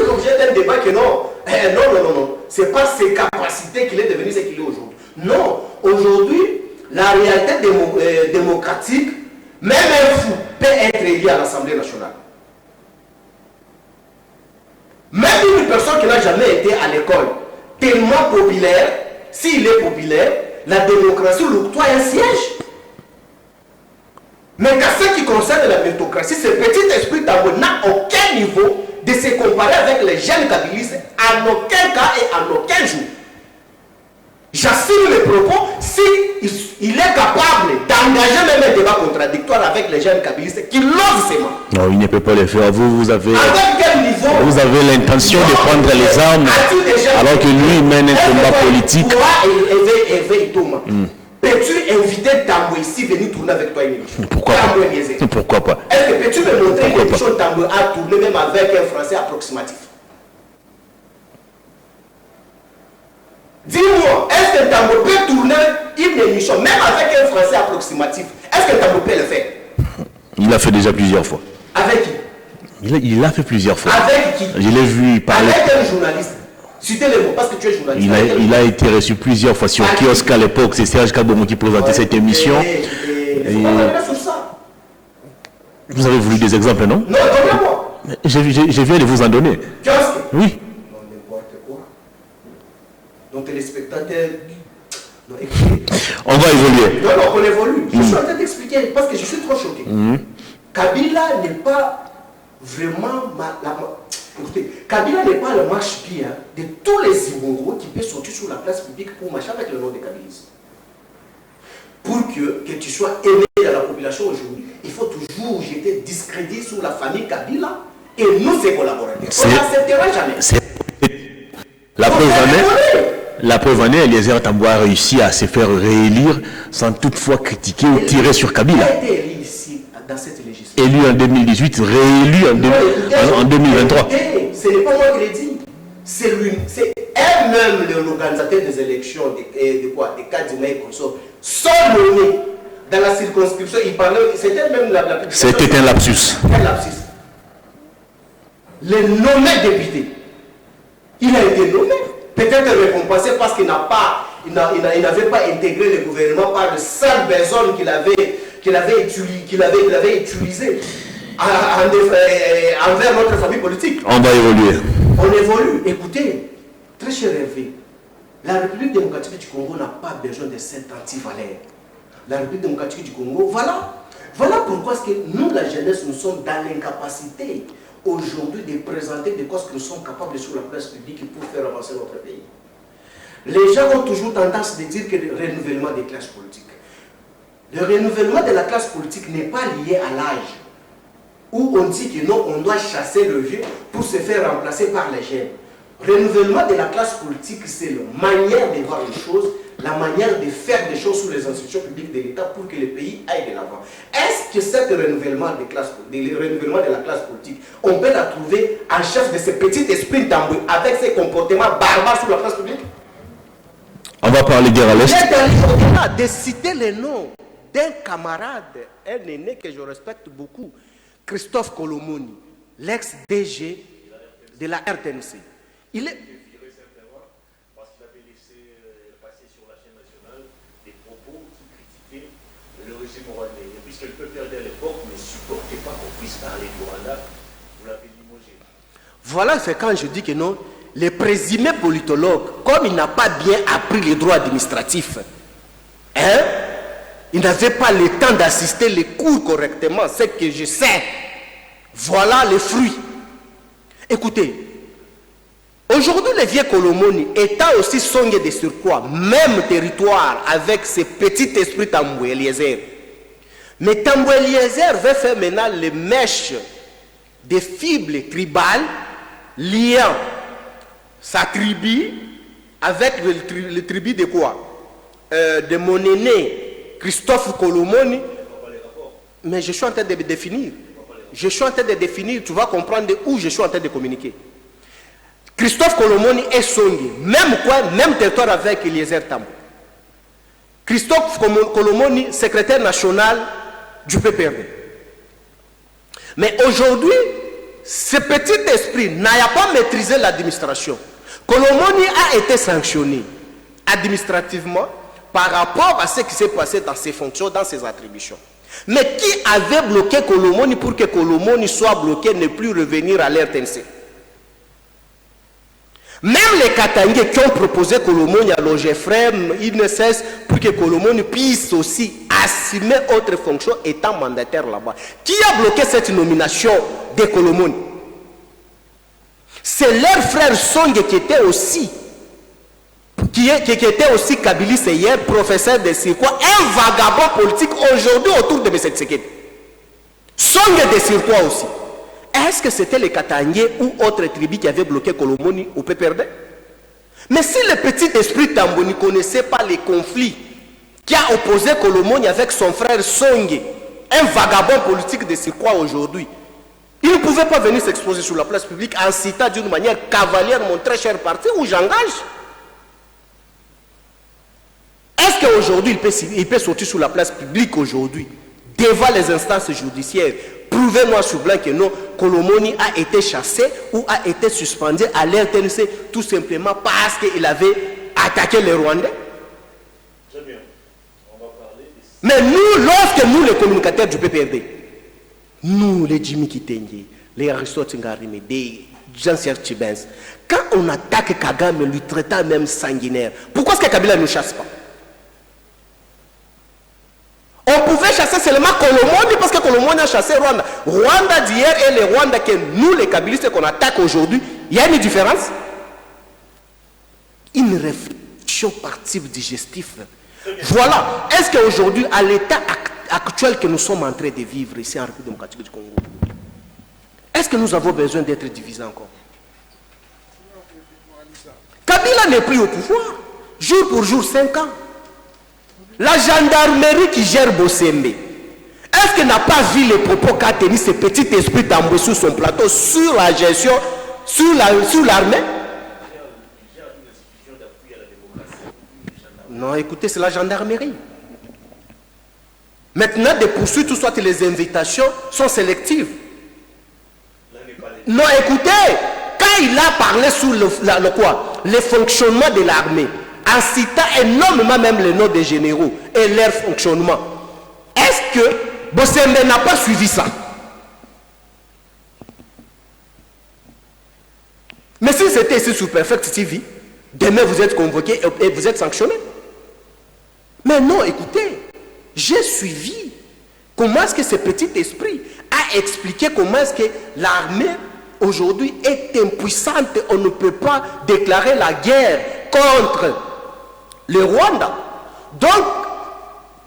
l'objet d'un débat que non. Non. C'est pas ses capacités qu'il est devenu ce qu'il est aujourd'hui. Non, aujourd'hui, la réalité démocratique, même un fou peut être élu à l'Assemblée nationale. Même une personne qui n'a jamais été à l'école, tellement populaire, s'il est populaire, la démocratie lui octroie un siège. Mais qu'à ce qui concerne la méritocratie, ce petit esprit d'abord n'a aucun niveau de se comparer avec les jeunes kabilistes, en aucun cas et en aucun jour. J'assure les propos, s'il est capable d'engager même un débat contradictoire avec les jeunes kabilistes qui l'osent seulement. Non, il ne peut pas le faire. Vous avez l'intention de prendre les armes alors que lui mène un combat politique. Peux-tu inviter Tambwe ici venir tourner avec toi une émission? Pourquoi pas? Est-ce que peux-tu me montrer une émission Tambwe a tourné même avec un français approximatif? Dis-moi, est-ce que Tambwe peut tourner une émission même avec un français approximatif? Est-ce que Tambwe peut le faire? Il l'a fait déjà plusieurs fois. Avec qui? Il l'a fait plusieurs fois. Avec qui? Je l'ai vu parler. Avec un journaliste. Citez les mots parce que tu es journaliste. Il a été reçu plusieurs fois sur kiosque à l'époque. C'est Serge Kabomo qui présentait cette émission. Sur ça. Vous avez voulu des exemples, non? Non, donnez-moi. Je viens de vous en donner. Kiosque? Oui. Non, n'importe quoi. Donc, téléspectateurs. Non, écoutez. On va évoluer. Non, on évolue. Je suis en train d'expliquer parce que je suis trop choqué. Kabila n'est pas vraiment. Écoutez, Kabila n'est pas le marche-pied de tous les Ibongos qui peuvent sortir sur la place publique pour marcher avec le nom de Kabilis. Pour que tu sois aimé dans la population aujourd'hui, il faut toujours jeter discrédit sur la famille Kabila et nous, ses collaborateurs. On n'acceptera jamais. La preuve en est, Eliezer Tambwe a réussi à se faire réélire sans toutefois critiquer ou tirer sur Kabila. Il a été élu ici, dans cette législature. Élu en 2018, réélu en 2023. Ce n'est pas moi qui l'ai dit. C'est lui, c'est elle-même l'organisateur des élections, des Kadima et consorts, sont nommés dans la circonscription. Il parlait, c'était même la c'était un lapsus. Un lapsus. Le nommé député, il a été nommé, peut-être récompensé parce qu'il n'avait pas intégré le gouvernement par de sales personnes qu'il avait utilisé envers notre famille politique. On va évoluer. On évolue. Écoutez, très cher Hervé, la République démocratique du Congo n'a pas besoin de cette anti-valeur. La République démocratique du Congo, voilà pourquoi est-ce que nous, la jeunesse, nous sommes dans l'incapacité aujourd'hui de présenter des causes que nous sommes capables sur la place publique pour faire avancer notre pays. Les gens ont toujours tendance de dire que le renouvellement des classes politiques. Le renouvellement de la classe politique n'est pas lié à l'âge, où on dit que non, on doit chasser le vieux pour se faire remplacer par les jeunes. Renouvellement de la classe politique, c'est la manière de voir les choses, la manière de faire des choses sous les institutions publiques de l'État pour que le pays aille de l'avant. Est-ce que ce renouvellement de la classe politique, on peut la trouver en chef de ce petit esprit d'embrouille avec ses comportements barbares sur la place publique? On va parler guerre à l'Est. J'ai de citer le nom d'un camarade, un aîné que je respecte beaucoup, Christophe Kolomoni, l'ex-DG de la RTNC. Il est viré simplement parce qu'il avait laissé passer sur la chaîne nationale des propos qui critiquaient le régime rwandais. Et puisque le peuple à l'époque ne supportait pas qu'on puisse parler du Rwanda, vous l'avez limogé. Voilà, c'est quand je dis que non, les présumés politologues, comme il n'a pas bien appris les droits administratifs, il n'avait pas le temps d'assister les cours correctement, c'est que je sais. Voilà les fruits. Écoutez, aujourd'hui, le vieux Kolomoni, étant aussi songé de surcroît, même territoire avec ses petits esprits Tambou Eliezer. Mais Tambou Eliezer veut faire maintenant les mèches des fibres tribales liant sa tribu avec le tribu de quoi? De mon aîné Christophe Kolomoni. Mais je suis en train de définir. Tu vas comprendre où je suis en train de communiquer. Christophe Kolomoni est songé, même territoire avec Eliezer Tambou. Christophe Kolomoni, secrétaire national du PPRD. Mais aujourd'hui, ce petit esprit n'a pas maîtrisé l'administration. Kolomoni a été sanctionné administrativement par rapport à ce qui s'est passé dans ses fonctions, dans ses attributions. Mais qui avait bloqué Kolomoni pour que Kolomoni soit bloqué, ne plus revenir à l'RTNC? Même les Katangais qui ont proposé Kolomoni à l'OGFREM, ils ne cessent pour que Kolomoni puisse aussi assumer autre fonction étant mandataire là-bas. Qui a bloqué cette nomination de Kolomoni? C'est leur frère Songe qui était aussi Kabylie hier, professeur de Sirkwa, un vagabond politique aujourd'hui autour de M. Tshisekedi. Songe de Sirkwa aussi. Est-ce que c'était les Katangais ou autres tribus qui avaient bloqué Kolomoni au PPRD? Mais si le petit esprit Tambou ne connaissait pas les conflits qui a opposé Kolomoni avec son frère Songe, un vagabond politique de Sirkwa aujourd'hui, il ne pouvait pas venir s'exposer sur la place publique en citant d'une manière cavalière mon très cher parti où j'engage. Est-ce qu'aujourd'hui il peut sortir sur la place publique aujourd'hui devant les instances judiciaires? Prouvez-moi sur blanc que non, Kolomoni a été chassé ou a été suspendu à l'RTNC tout simplement parce qu'il avait attaqué les Rwandais. Très bien. On va parler de... Mais nous, lorsque nous, les communicateurs du PPRD, nous, les Jimmy Kitenge, les Aristote Ngarime, des Jean-Serge Tibens, quand on attaque Kagame, lui traitant même sanguinaire, pourquoi est-ce que Kabila ne chasse pas? On pouvait chasser seulement Kolomoni parce que Kolomoni a chassé Rwanda. Rwanda d'hier et le Rwanda que nous, les Kabylistes, qu'on attaque aujourd'hui, il y a une différence. Une réflexion partive digestive. Voilà. Est-ce qu'aujourd'hui, à l'état actuel que nous sommes en train de vivre ici en République démocratique du Congo, est-ce que nous avons besoin d'être divisés encore? Kabila n'est plus au pouvoir. Jour pour jour, 5 ans. La gendarmerie qui gère Bossembe, est-ce qu'elle n'a pas vu les propos qu'a tenu ce petit esprit Tambou sur son plateau, sur la gestion, sur l'armée? Non, écoutez, c'est la gendarmerie. Maintenant, des poursuites, ou soit les invitations sont sélectives. Non, écoutez, quand il a parlé sur le fonctionnement de l'armée, en citant énormément même les noms des généraux et leur fonctionnement, est-ce Est-ce que Bossembe n'a pas suivi ça? Mais si c'était ici sur Perfect TV, demain vous êtes convoqué et vous êtes sanctionné. Mais non, écoutez, j'ai suivi comment est-ce que ce petit esprit a expliqué comment est-ce que l'armée aujourd'hui est impuissante. On ne peut pas déclarer la guerre contre le Rwanda. Donc,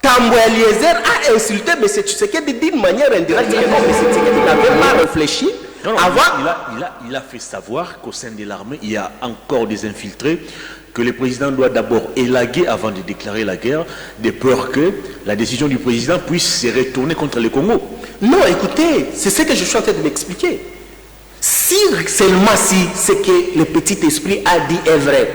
Tambo Eliezer a insulté M. Tshisekedi d'une manière indirecte. Mais M. Tshisekedi n'avait pas réfléchi. Non, avant. il a fait savoir qu'au sein de l'armée, il y a encore des infiltrés, que le président doit d'abord élaguer avant de déclarer la guerre, de peur que la décision du président puisse se retourner contre le Congo. Non, écoutez, c'est ce que je suis en train de m'expliquer. Si seulement si ce que le petit esprit a dit est vrai,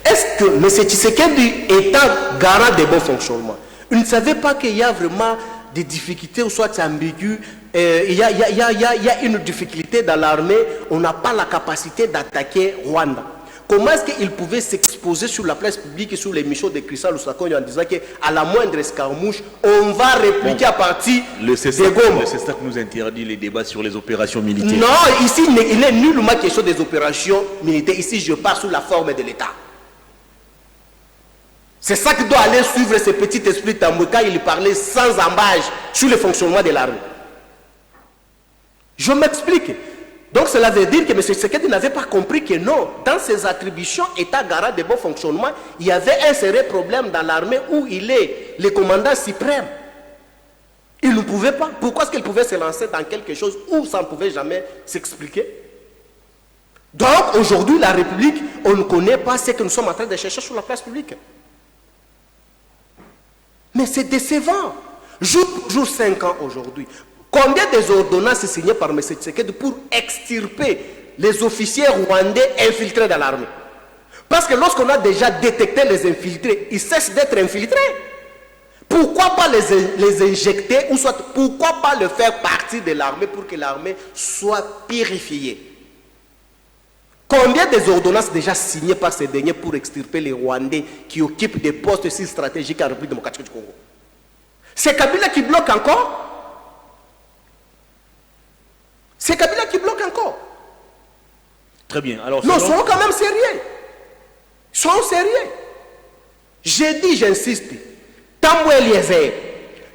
est-ce que M. Tshisekedi étant garant des bons fonctionnements, il ne savait pas qu'il y a vraiment des difficultés ou soit ambigu, il y a une difficulté dans l'armée, on n'a pas la capacité d'attaquer Rwanda. Comment est-ce qu'il pouvait s'exposer sur la place publique et sur l'émission de Christian Lusakonyo en disant qu'à la moindre escarmouche, on va répliquer à partir le des Goma. Le CESTAC nous interdit les débats sur les opérations militaires. Non, ici, il n'est nullement question des opérations militaires. Ici, je parle sous la forme de l'État. C'est ça qui doit aller suivre ce petit esprit Tambouka. Il parlait sans embâche sur le fonctionnement de l'armée. Je m'explique. Donc cela veut dire que M. Tshisekedi n'avait pas compris que non, dans ses attributions, état garant de bon fonctionnement, il y avait un sérieux problème dans l'armée où il est le commandant suprême. Il ne pouvait pas. Pourquoi est-ce qu'il pouvait se lancer dans quelque chose où ça ne pouvait jamais s'expliquer? Donc aujourd'hui, la République, on ne connaît pas ce que nous sommes en train de chercher sur la place publique. Mais c'est décevant. Jour 5 ans aujourd'hui. Combien des ordonnances signées par M. Tshisekedi pour extirper les officiers rwandais infiltrés dans l'armée? Parce que lorsqu'on a déjà détecté les infiltrés, ils cessent d'être infiltrés. Pourquoi pas les injecter ou soit pourquoi pas le faire partie de l'armée pour que l'armée soit purifiée? Combien des ordonnances déjà signées par ces derniers pour extirper les Rwandais qui occupent des postes si stratégiques en République démocratique du Congo? C'est Kabila qui bloque encore? C'est Kabila qui bloque encore. Très bien. Alors, non, soyons quand même sérieux. Soyons sérieux. J'ai dit, j'insiste, Tambo Eliezer,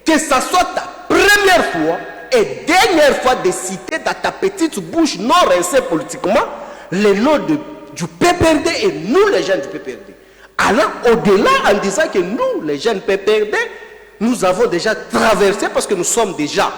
que ça soit ta première fois et dernière fois de citer dans ta petite bouche non rincée politiquement les noms du PPRD et nous les jeunes du PPRD. Allant au-delà en disant que nous, les jeunes PPRD, nous avons déjà traversé parce que nous sommes déjà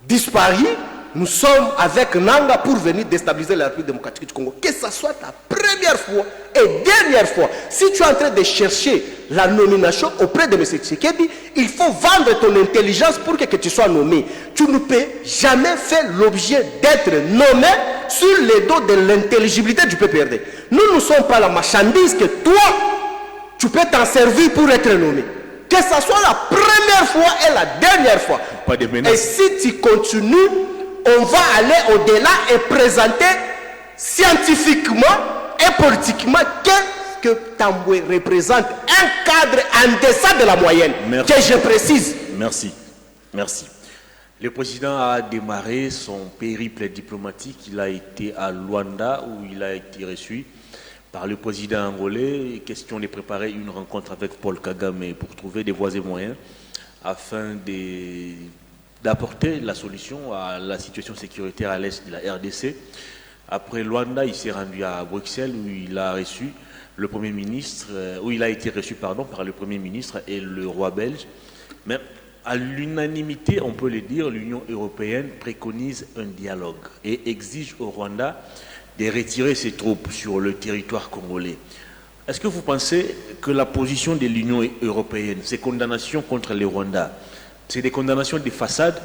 disparus. Nous sommes avec Nanga pour venir déstabiliser la République démocratique du Congo. Que ce soit ta première fois et dernière fois. Si tu es en train de chercher la nomination auprès de M. Tshisekedi, il faut vendre ton intelligence pour que tu sois nommé. Tu ne peux jamais faire l'objet d'être nommé sur les dos de l'intelligibilité du PPRD. Nous ne sommes pas la marchandise que toi, tu peux t'en servir pour être nommé. Que ce soit la première fois et la dernière fois. Pas de menaces. Et si tu continues, on va aller au-delà et présenter scientifiquement et politiquement qu'est-ce que Tamboué représente. Un cadre en deçà de la moyenne. Merci. Que je précise. Merci. Merci. Le président a démarré son périple diplomatique. Il a été à Luanda où il a été reçu par le président angolais. Question de préparer une rencontre avec Paul Kagame pour trouver des voies et moyens afin d'apporter la solution à la situation sécuritaire à l'est de la RDC. Après Luanda, il s'est rendu à Bruxelles où il a reçu le Premier ministre, où il a été reçu par le Premier ministre et le roi belge. Mais à l'unanimité, on peut le dire, l'Union européenne préconise un dialogue et exige au Rwanda de retirer ses troupes sur le territoire congolais. Est-ce que vous pensez que la position de l'Union européenne, ces condamnations contre le Rwanda, c'est des condamnations de façade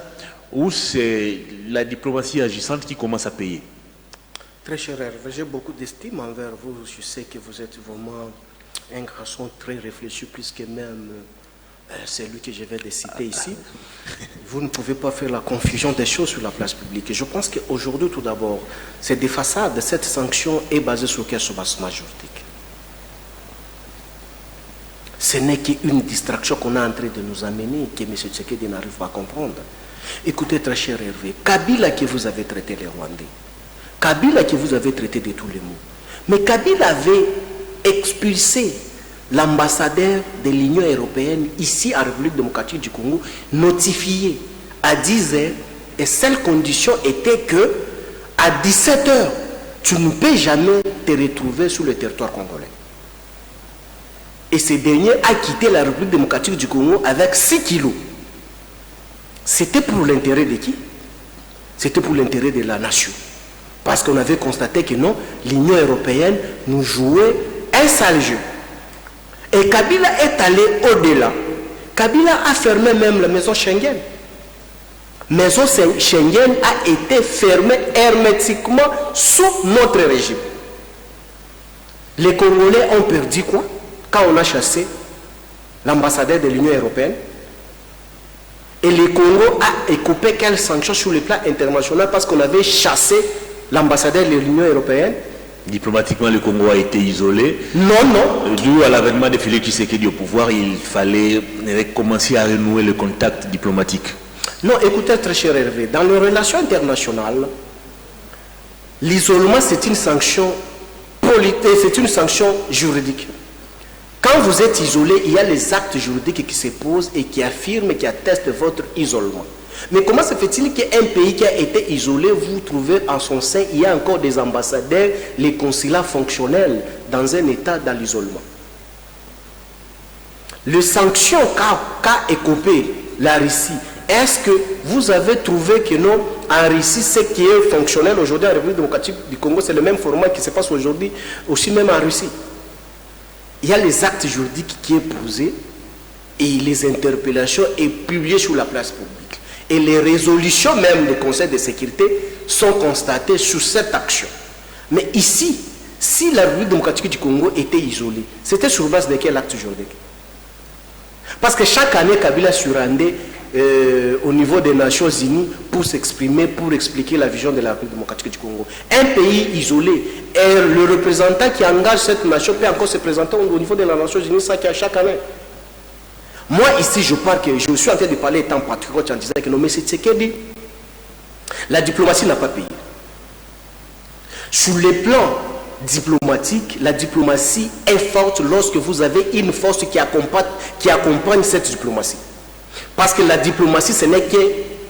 ou c'est la diplomatie agissante qui commence à payer? Très cher Hervé, j'ai beaucoup d'estime envers vous. Je sais que vous êtes vraiment un garçon très réfléchi, plus que même celui que je vais de citer ici. Vous ne pouvez pas faire la confusion des choses sur la place publique. Et je pense qu'aujourd'hui, tout d'abord, c'est des façades. Cette sanction est basée sur quel soubassement juridique? Ce n'est qu'une distraction qu'on est en train de nous amener, que M. Tshisekedi n'arrive pas à comprendre. Écoutez, très cher Hervé, Kabila que vous avez traité les Rwandais, Kabila que vous avez traité de tous les mots, mais Kabila avait expulsé l'ambassadeur de l'Union européenne ici en République démocratique du Congo, notifié à 10 h, et seule condition était que à 17 h, tu ne peux jamais te retrouver sur le territoire congolais. Et ce dernier a quitté la République démocratique du Congo avec 6 kilos. C'était pour l'intérêt de qui? C'était pour l'intérêt de la nation. Parce qu'on avait constaté que non, l'Union européenne nous jouait un sale jeu. Et Kabila est allé au-delà. Kabila a fermé même la maison Schengen. Maison Schengen a été fermée hermétiquement sous notre régime. Les Congolais ont perdu quoi? Quand on a chassé l'ambassadeur de l'Union européenne, et le Congo a écopé quelles sanctions sur le plan international parce qu'on avait chassé l'ambassadeur de l'Union européenne. Diplomatiquement, le Congo a été isolé. Non. Dû à l'avènement de Félix Tshisekedi au pouvoir, il fallait commencer à renouer le contact diplomatique. Non, écoutez, très cher Hervé, dans les relations internationales, l'isolement, c'est une sanction politique, c'est une sanction juridique. Quand vous êtes isolé, il y a les actes juridiques qui se posent et qui affirment, qui attestent votre isolement. Mais comment se fait-il qu'un pays qui a été isolé, vous trouvez en son sein, il y a encore des ambassadeurs, les consulats fonctionnels dans un état dans l'isolement? Les sanctions qu'a écopé la Russie, est-ce que vous avez trouvé que non, en Russie, ce qui est fonctionnel aujourd'hui en République démocratique du Congo, c'est le même format qui se passe aujourd'hui aussi même en Russie? Il y a les actes juridiques qui sont posés et les interpellations sont publiées sur la place publique. Et les résolutions même du Conseil de sécurité sont constatées sur cette action. Mais ici, si la République démocratique du Congo était isolée, c'était sur base de quel acte juridique? Parce que chaque année, Kabila se rendait au niveau des Nations Unies pour s'exprimer, pour expliquer la vision de la République démocratique du Congo. Un pays isolé, et le représentant qui engage cette nation peut encore se présenter au niveau de la Nations Unies, ça qui a chaque année. Moi ici je parle que je suis en train de parler étant patriote en disant que non, mais c'est ce qu'il dit. La diplomatie n'a pas payé. Sur le plan diplomatique, la diplomatie est forte lorsque vous avez une force qui accompagne cette diplomatie. Parce que la diplomatie, ce n'est que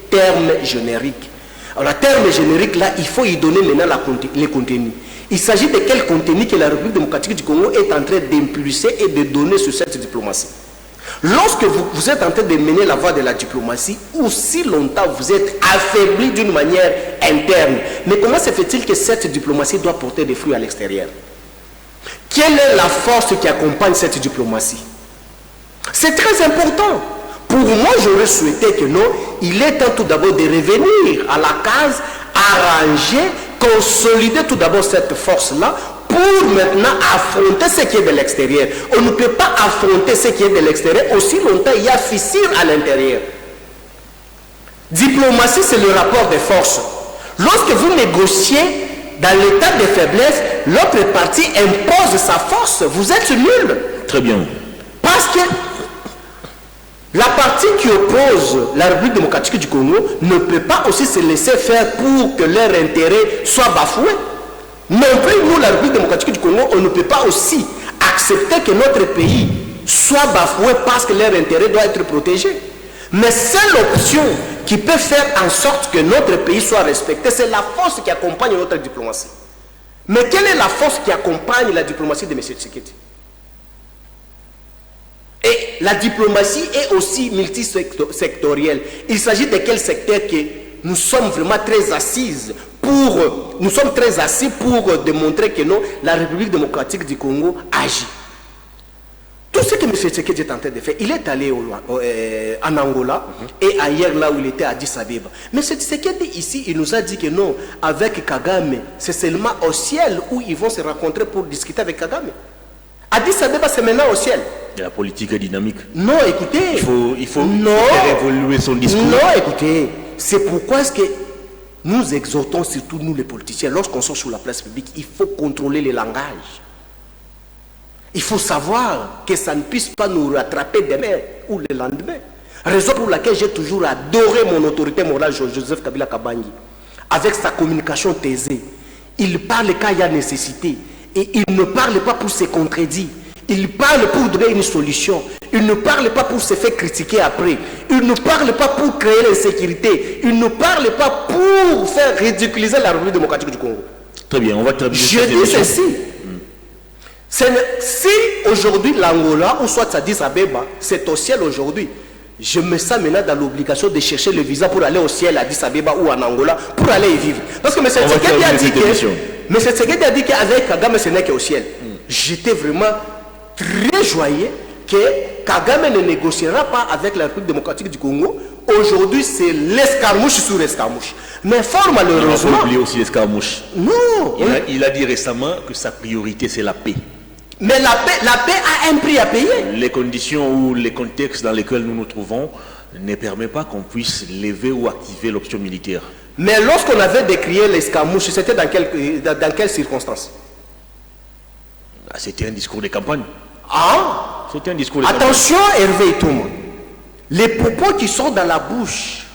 terme générique. Alors, le terme générique, là, il faut y donner maintenant les contenus. Il s'agit de quel contenu que la République démocratique du Congo est en train d'impulser et de donner sur cette diplomatie. Lorsque vous êtes en train de mener la voie de la diplomatie, aussi longtemps vous êtes affaibli d'une manière interne. Mais comment se fait-il que cette diplomatie doit porter des fruits à l'extérieur? Quelle est la force qui accompagne cette diplomatie? C'est très important. Pour moi, j'aurais souhaité que non, il est temps tout d'abord de revenir à la case, arranger, consolider tout d'abord cette force-là pour maintenant affronter ce qui est de l'extérieur. On ne peut pas affronter ce qui est de l'extérieur aussi longtemps il y a fissure à l'intérieur. Diplomatie, c'est le rapport de force. Lorsque vous négociez dans l'état de faiblesse, l'autre partie impose sa force, vous êtes nul. Très bien. Parce que la partie qui oppose la République démocratique du Congo ne peut pas aussi se laisser faire pour que leur intérêt soit bafoué. Non plus, nous, la République démocratique du Congo, on ne peut pas aussi accepter que notre pays soit bafoué parce que leur intérêt doit être protégé. Mais seule option qui peut faire en sorte que notre pays soit respecté, c'est la force qui accompagne notre diplomatie. Mais quelle est la force qui accompagne la diplomatie de M. Tshisekedi? Et la diplomatie est aussi multisectorielle. Il s'agit de quel secteur que nous sommes vraiment très assis pour démontrer que non, la République démocratique du Congo agit. Tout ce que M. Tshisekedi est en train de faire, il est allé en Angola et ailleurs là où il était à Addis Abeba. Mais M. Tshisekedi ici, il nous a dit que non, avec Kagame, c'est seulement au ciel où ils vont se rencontrer pour discuter avec Kagame. Addis Abeba, c'est maintenant au ciel. Et la politique est dynamique. Non, écoutez. Il faut faire évoluer son discours. Non, écoutez. C'est pourquoi est-ce que nous exhortons, surtout nous les politiciens, lorsqu'on sort sur la place publique, il faut contrôler les langages. il faut savoir que ça ne puisse pas nous rattraper demain ou le lendemain. Raison pour laquelle j'ai toujours adoré mon autorité morale, Joseph Kabila Kabangi. Avec sa communication taisée, il parle quand il y a nécessité. Et il ne parle pas pour se contredire. Il parle pour donner une solution. Il ne parle pas pour se faire critiquer après. Il ne parle pas pour créer l'insécurité. Il ne parle pas pour faire ridiculiser la République démocratique du Congo. Très bien, on va terminer. Je dis ceci. Si aujourd'hui l'Angola ou soit Addis Abeba, c'est au ciel aujourd'hui, je me sens maintenant dans l'obligation de chercher le visa pour aller au ciel à Addis Abeba ou en Angola pour aller y vivre. Parce que M. Tshisekedi a dit qu'avec Kagame ce n'est qu'au ciel. J'étais vraiment très joyeux que Kagame ne négociera pas avec la République démocratique du Congo. Aujourd'hui, c'est l'escarmouche sur l'escarmouche. Mais fort malheureusement... On va oublier aussi l'escarmouche. Non. Il a dit récemment que sa priorité, c'est la paix. Mais la paix a un prix à payer. Les conditions ou les contextes dans lesquels nous nous trouvons ne permettent pas qu'on puisse lever ou activer l'option militaire. Mais lorsqu'on avait décrié l'escarmouche, c'était dans quelles circonstances? C'était un discours de campagne. Ah, c'était un discours de attention, campagne. Hervé Touma. Les propos qui sont dans la bouche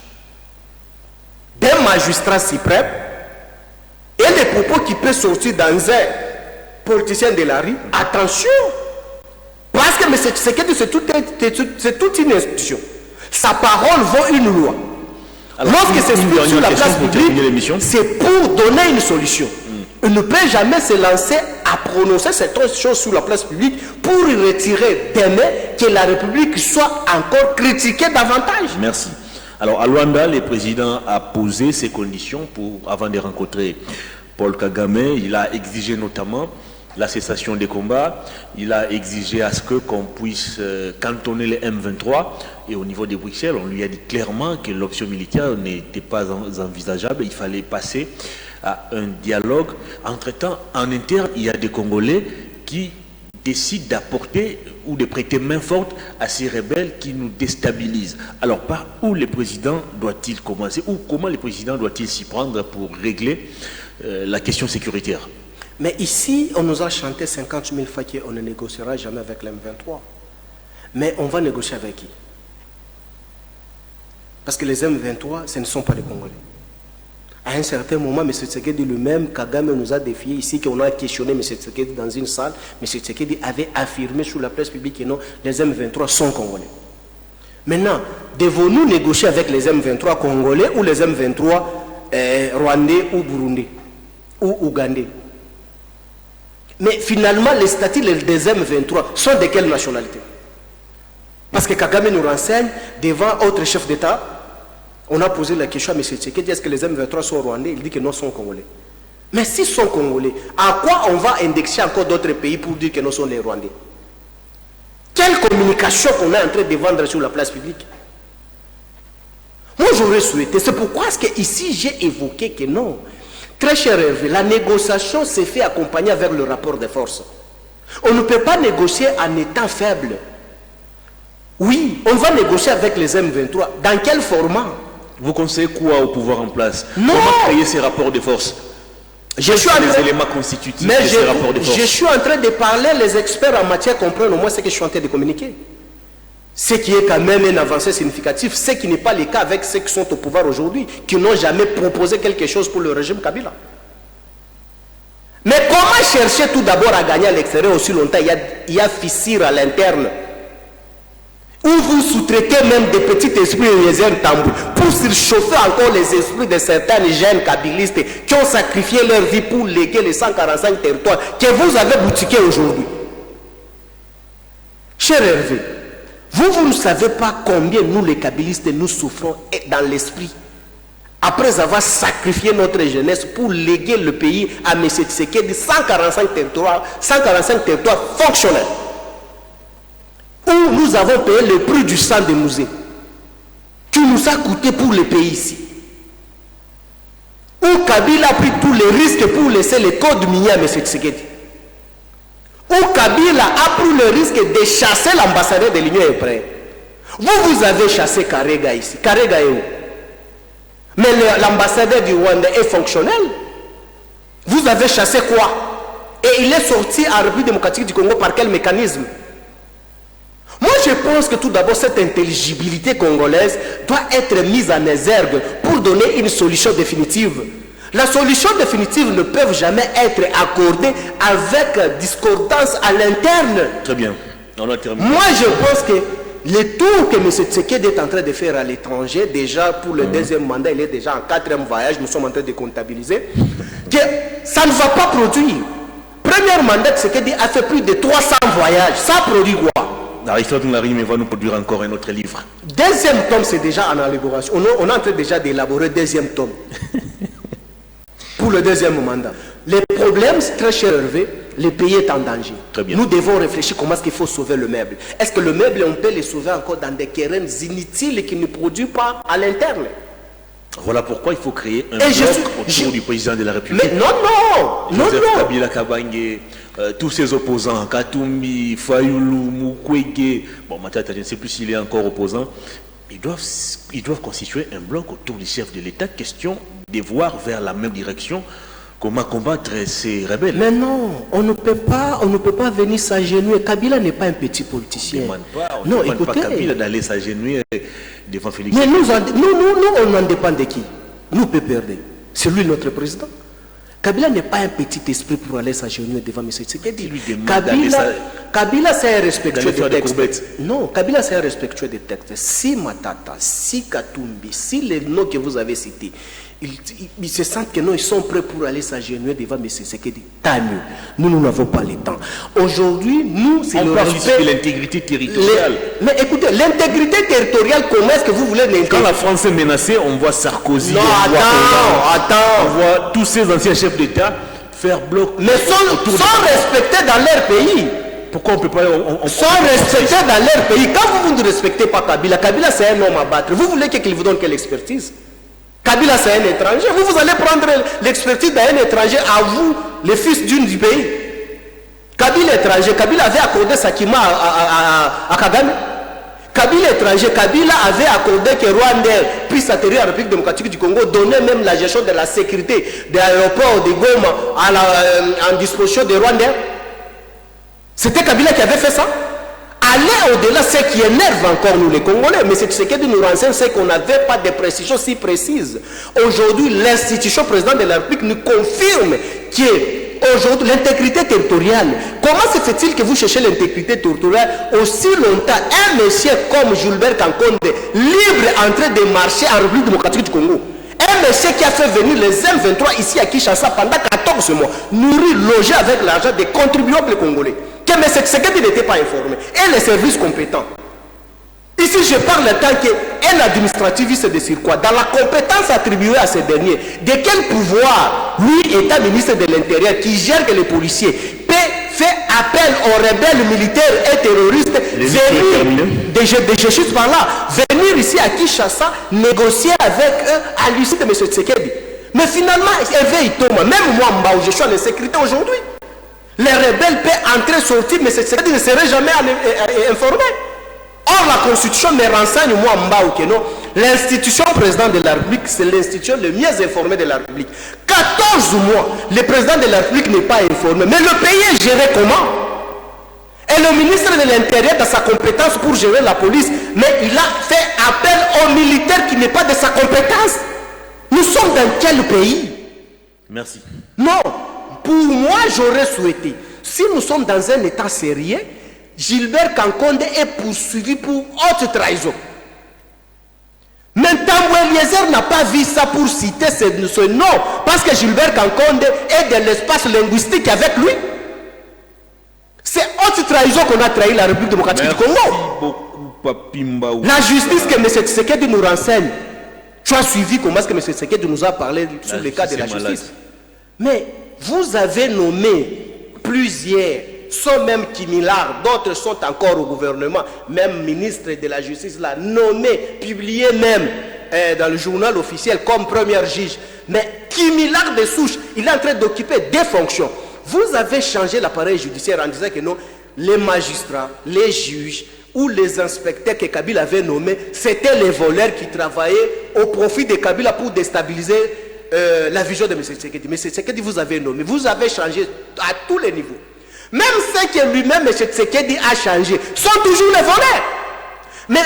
d'un magistrat suprême et les propos qui peuvent sortir dans un politicien de la rue, attention. Parce que c'est toute une institution. Sa parole vaut une loi. Lorsque c'est sur la place publique, c'est pour donner une solution. Il ne peut jamais se lancer à prononcer cette chose sur la place publique pour retirer demain que la République soit encore critiquée davantage. Merci. Alors à Luanda, le président a posé ses conditions avant de rencontrer Paul Kagame. Il a exigé notamment la cessation des combats. Il a exigé à ce qu'on puisse cantonner les M23. Et au niveau de Bruxelles, on lui a dit clairement que l'option militaire n'était pas envisageable. Il fallait passer à un dialogue. Entre-temps, en interne, il y a des Congolais qui décident d'apporter ou de prêter main forte à ces rebelles qui nous déstabilisent. Alors, par où le président doit-il commencer ou comment le président doit-il s'y prendre pour régler la question sécuritaire? Mais ici, on nous a chanté 50 000 fois qu'on ne négociera jamais avec l'M23. Mais on va négocier avec qui? Parce que les M23, ce ne sont pas des Congolais. À un certain moment, M. Tshisekedi lui-même, Kagame nous a défié ici, qu'on a questionné M. Tshisekedi dans une salle. M. Tshisekedi avait affirmé sur la presse publique que non, les M23 sont Congolais. Maintenant, devons-nous négocier avec les M23 Congolais ou les M23 Rwandais ou Burundais ou Ougandais? Mais finalement, les statuts des M23 sont de quelle nationalité? Parce que Kagame nous renseigne devant autre chef d'État. On a posé la question à M. Tshisekedi, est-ce que les M23 sont rwandais? Il dit que non, sont congolais. Mais s'ils sont congolais, à quoi on va indexer encore d'autres pays pour dire que non sont les rwandais? Quelle communication qu'on est en train de vendre sur la place publique? Moi, j'aurais souhaité, c'est pourquoi est-ce que ici j'ai évoqué que non. Très cher Hervé, la négociation s'est fait accompagner avec le rapport de force. On ne peut pas négocier en étant faible. Oui, on va négocier avec les M23. Dans quel format? Vous conseillez quoi au pouvoir en place? Non. Comment créer ces rapports de force? Je suis les éléments constitutifs de ces rapports de force. Je suis en train de parler, les experts en matière comprennent au moins ce que je suis en train de communiquer. Ce qui est quand même une avancée significative, ce qui n'est pas le cas avec ceux qui sont au pouvoir aujourd'hui, qui n'ont jamais proposé quelque chose pour le régime Kabila. Mais comment chercher tout d'abord à gagner à l'extérieur aussi longtemps? Il y a fissure à l'interne. Où vous sous-traitez même des petits esprits réserves tambour pour surchauffer encore les esprits de certains jeunes kabylistes qui ont sacrifié leur vie pour léguer les 145 territoires que vous avez boutiqués aujourd'hui. Cher Hervé, vous ne savez pas combien nous les kabylistes nous souffrons dans l'esprit après avoir sacrifié notre jeunesse pour léguer le pays à M. Tshisekedi 145 territoires fonctionnels. Où nous avons payé le prix du sang des musées qui nous a coûté pour le pays ici. Où Kabila a pris tous les risques pour laisser les codes miniers à M. Tshisekedi. Où Kabila a pris le risque de chasser l'ambassadeur de l'Union européenne. Vous avez chassé Karega ici. Karega est où? Mais l'ambassadeur du Rwanda est fonctionnel. Vous avez chassé quoi? Et il est sorti en République démocratique du Congo par quel mécanisme? Moi, je pense que tout d'abord, cette intelligibilité congolaise doit être mise en exergue pour donner une solution définitive. La solution définitive ne peut jamais être accordée avec discordance à l'interne. Très bien. On a terminé. Moi, je pense que le tour que M. Tshisekedi est en train de faire à l'étranger, déjà pour le deuxième mandat, il est déjà en 4e voyage, nous sommes en train de comptabiliser, que ça ne va pas produire. Premier mandat, Tshisekedi a fait plus de 300 voyages. Ça produit quoi? Aristote Nlarime va nous produire encore un autre livre. Deuxième tome, c'est déjà en élaboration. On est en train déjà d'élaborer deuxième tome. Pour le deuxième mandat. Les problèmes, très cher Hervé, le pays est en danger. Très bien. Nous devons réfléchir comment est-ce qu'il faut sauver le meuble. Est-ce que le meuble, on peut le sauver encore dans des querelles inutiles qui ne produisent pas à l'interne? Voilà pourquoi il faut créer un bloc autour du président de la République. Mais non. Joseph Kabila Kabange, tous ses opposants, Katumbi, Fayoulou, Mukwege, bon, Matata, je ne sais plus s'il est encore opposant, ils doivent constituer un bloc autour du chef de l'État, question de voir vers la même direction comment combattre ces rebelles. Mais non, on ne peut pas venir s'agenouiller. Kabila n'est pas un petit politicien. On ne demande pas Kabila d'aller s'agenouiller devant Félix. Mais nous, on en dépend de qui? Nous peut perdre. C'est lui notre président. Kabila n'est pas un petit esprit pour aller s'agenouiller devant M. Tshisekedi. Kabila c'est un respectueux des textes. Non, Kabila c'est un respectueux des textes. Si Matata, si Katumbi, si les noms que vous avez cités, ils se sentent que non, ils sont prêts pour aller s'agenouiller devant M. Tshisekedi. Tant mieux. Nous n'avons pas le temps. Aujourd'hui, nous, c'est le respect de l'intégrité territoriale. Mais écoutez, l'intégrité territoriale, comment est-ce que vous voulez l'intégrer? Quand la France est menacée, on voit Sarkozy, non, on voit tous ces anciens chefs d'État faire bloc. Mais sont respectés dans leur pays. Pourquoi on ne peut pas... sont respectés dans leur pays. Quand vous ne respectez pas Kabila, Kabila c'est un homme à battre. Vous voulez qu'il vous donne quelle expertise? Kabila c'est un étranger. Vous allez prendre l'expertise d'un étranger à vous, les fils d'une du pays. Kabila étranger. Kabila avait accordé Sakima à Kagame. Kabila étranger. Kabila avait accordé que Rwanda puisse atterrir en République démocratique du Congo, donner même la gestion de la sécurité de l'aéroport de Goma en disposition de Rwanda. C'était Kabila qui avait fait ça. Aller au-delà, ce qui énerve encore nous les Congolais, mais c'est ce qui nous renseigne, c'est qu'on n'avait pas de précision si précise. Aujourd'hui, l'institution président de la République nous confirme qu'aujourd'hui, l'intégrité territoriale, comment se fait-il que vous cherchez l'intégrité territoriale aussi longtemps? Un monsieur comme Gilbert Kankonde, libre en train de marcher en République démocratique du Congo. Un monsieur qui a fait venir les M23 ici à Kinshasa pendant 14 mois, nourri, logé avec l'argent des contribuables congolais. Que M. Tshisekedi n'était pas informé. Et les services compétents. Ici, je parle en tant qu'un administrativiste de surcroît. Dans la compétence attribuée à ces derniers, de quel pouvoir, lui, État ministre de l'Intérieur, qui gère que les policiers, peut faire appel aux rebelles militaires et terroristes, venir, je suis par là, venir ici à Kinshasa, négocier avec eux à l'issue de M. Tshisekedi. Mais finalement, Hervé Itoma, même moi, Mbao, je suis en insécurité aujourd'hui. Les rebelles peuvent entrer, sortir, mais Tshisekedi ne serait jamais informé. Or, la Constitution me renseigne, moi, Mbao, que non. L'institution président de la République, c'est l'institution le mieux informée de la République. 14 mois, le président de la République n'est pas informé. Mais le pays est géré comment? Et le ministre de l'Intérieur a sa compétence pour gérer la police, mais il a fait appel aux militaires qui n'est pas de sa compétence. Nous sommes dans quel pays? Merci. Non. Pour moi, j'aurais souhaité, si nous sommes dans un état sérieux, Gilbert Kankonde est poursuivi pour haute trahison. Maintenant, Eliezer n'a pas vu ça pour citer ce nom, parce que Gilbert Kankonde est de l'espace linguistique avec lui. C'est haute trahison qu'on a trahi la République démocratique du Congo. Beaucoup, la justice que M. Tshisekedi nous renseigne, tu as suivi comment est-ce que M. Tshisekedi nous a parlé sur le cas de la justice. Mais vous avez nommé plusieurs, sont même Kimilard, d'autres sont encore au gouvernement, même ministre de la Justice l'a nommé, publié même dans le journal officiel comme premier juge. Mais Kimilard de souche, il est en train d'occuper des fonctions. Vous avez changé l'appareil judiciaire en disant que non, les magistrats, les juges ou les inspecteurs que Kabila avait nommés, c'était les voleurs qui travaillaient au profit de Kabila pour déstabiliser la vision de M. Tshisekedi. M. Tshisekedi, vous avez nommé, vous avez changé à tous les niveaux. Même ceux que lui-même, M. Tshisekedi, a changé, sont toujours les voleurs. Mais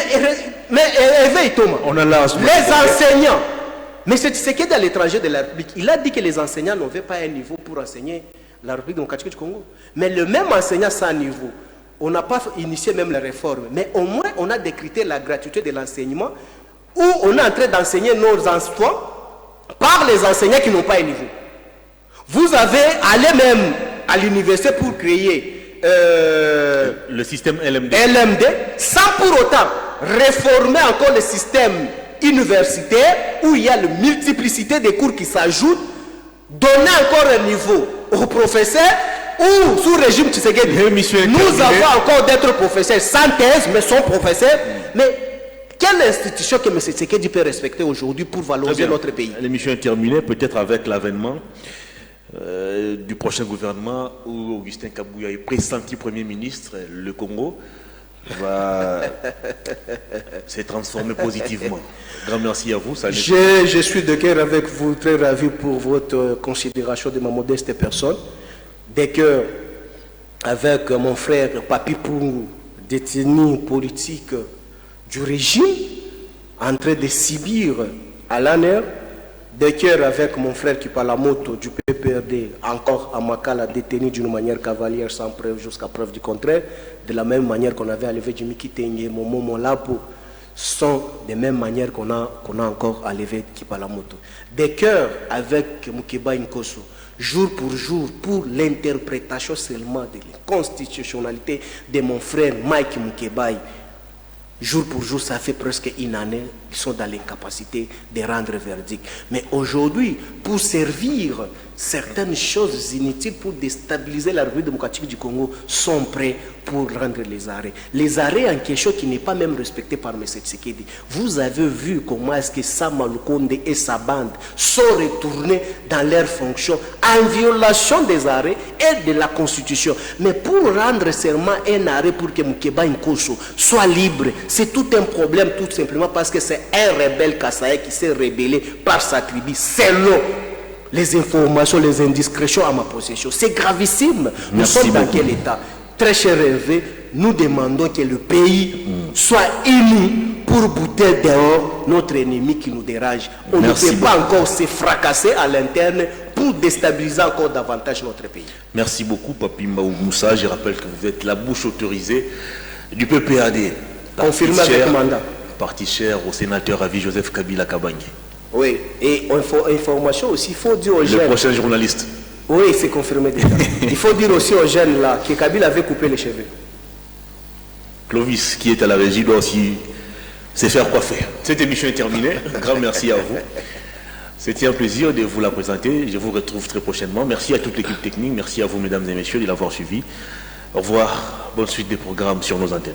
éveille Thomas, On a là, les enseignants. M. Tshisekedi à l'étranger de la République, il a dit que les enseignants n'avaient pas un niveau pour enseigner la République démocratique du Congo. Mais le même enseignant sans niveau, on n'a pas initié même la réforme, mais au moins on a décrété la gratuité de l'enseignement où on est en train d'enseigner nos enfants par les enseignants qui n'ont pas un niveau. Vous avez allé même à l'université pour créer le système LMD. LMD sans pour autant réformer encore le système universitaire où il y a une multiplicité de cours qui s'ajoutent, donner encore un niveau aux professeurs ou sous régime Tshisekedi. Nous avons encore d'être professeurs sans thèse mais sont professeurs. Mais quelle institution que M. Tshisekedi peut respecter aujourd'hui pour valoriser notre pays? L'émission est terminée, peut-être avec l'avènement du prochain gouvernement où Augustin Kabouya est pressenti Premier ministre, le Congo va se transformer positivement. Grand merci à vous. Je suis de cœur avec vous, très ravi pour votre considération de ma modeste personne. De cœur avec mon frère Papi Poungou, détenu politique du régime, en train de subir à l'année. De cœur avec mon frère qui parle la moto du PPRD, encore à Makala, détenu d'une manière cavalière sans preuve jusqu'à preuve du contraire, de la même manière qu'on avait enlevé Jimmy Kitenge, Momo Molapo, sont des mêmes manières qu'on a encore enlevé qui parle la moto. De cœur avec Mukeba Nkoso, jour pour l'interprétation seulement de la constitutionnalité de mon frère Mike Mukebai. Jour pour jour, ça fait presque une année qu'ils sont dans l'incapacité de rendre verdict. Mais aujourd'hui, pour servir certaines choses inutiles pour déstabiliser la République démocratique du Congo, sont prêts pour rendre les arrêts. Les arrêts en question qui n'est pas même respecté par M. Tshisekedi. Vous avez vu comment est-ce que Sama Lukonde et sa bande sont retournés dans leurs fonctions en violation des arrêts et de la Constitution. Mais pour rendre seulement un arrêt pour que Mukeba Nkoso soit libre, c'est tout un problème tout simplement parce que c'est un rebelle Kassaï qui s'est rébellé par sa tribu selon les informations, les indiscrétions à ma possession. C'est gravissime. Nous sommes dans quel état? Très cher Hervé, nous demandons que le pays soit uni pour bouter dehors notre ennemi qui nous dérange. On ne peut pas encore se fracasser à l'interne pour déstabiliser encore davantage notre pays. Merci beaucoup, Papi Moussa. Je rappelle que vous êtes la bouche autorisée du PPAD. Confirmé avec mandat. Parti cher au sénateur avis Joseph Kabila Kabangi. Oui, et information aussi, il faut dire aux jeunes. Le prochain journaliste. Oui, c'est confirmé déjà. Il faut dire aussi aux jeunes là que Kabila avait coupé les cheveux. Clovis, qui est à la régie, doit aussi se faire coiffer. Cette émission est terminée. Un grand merci à vous. C'était un plaisir de vous la présenter. Je vous retrouve très prochainement. Merci à toute l'équipe technique. Merci à vous, mesdames et messieurs, de l'avoir suivi. Au revoir. Bonne suite des programmes sur nos antennes.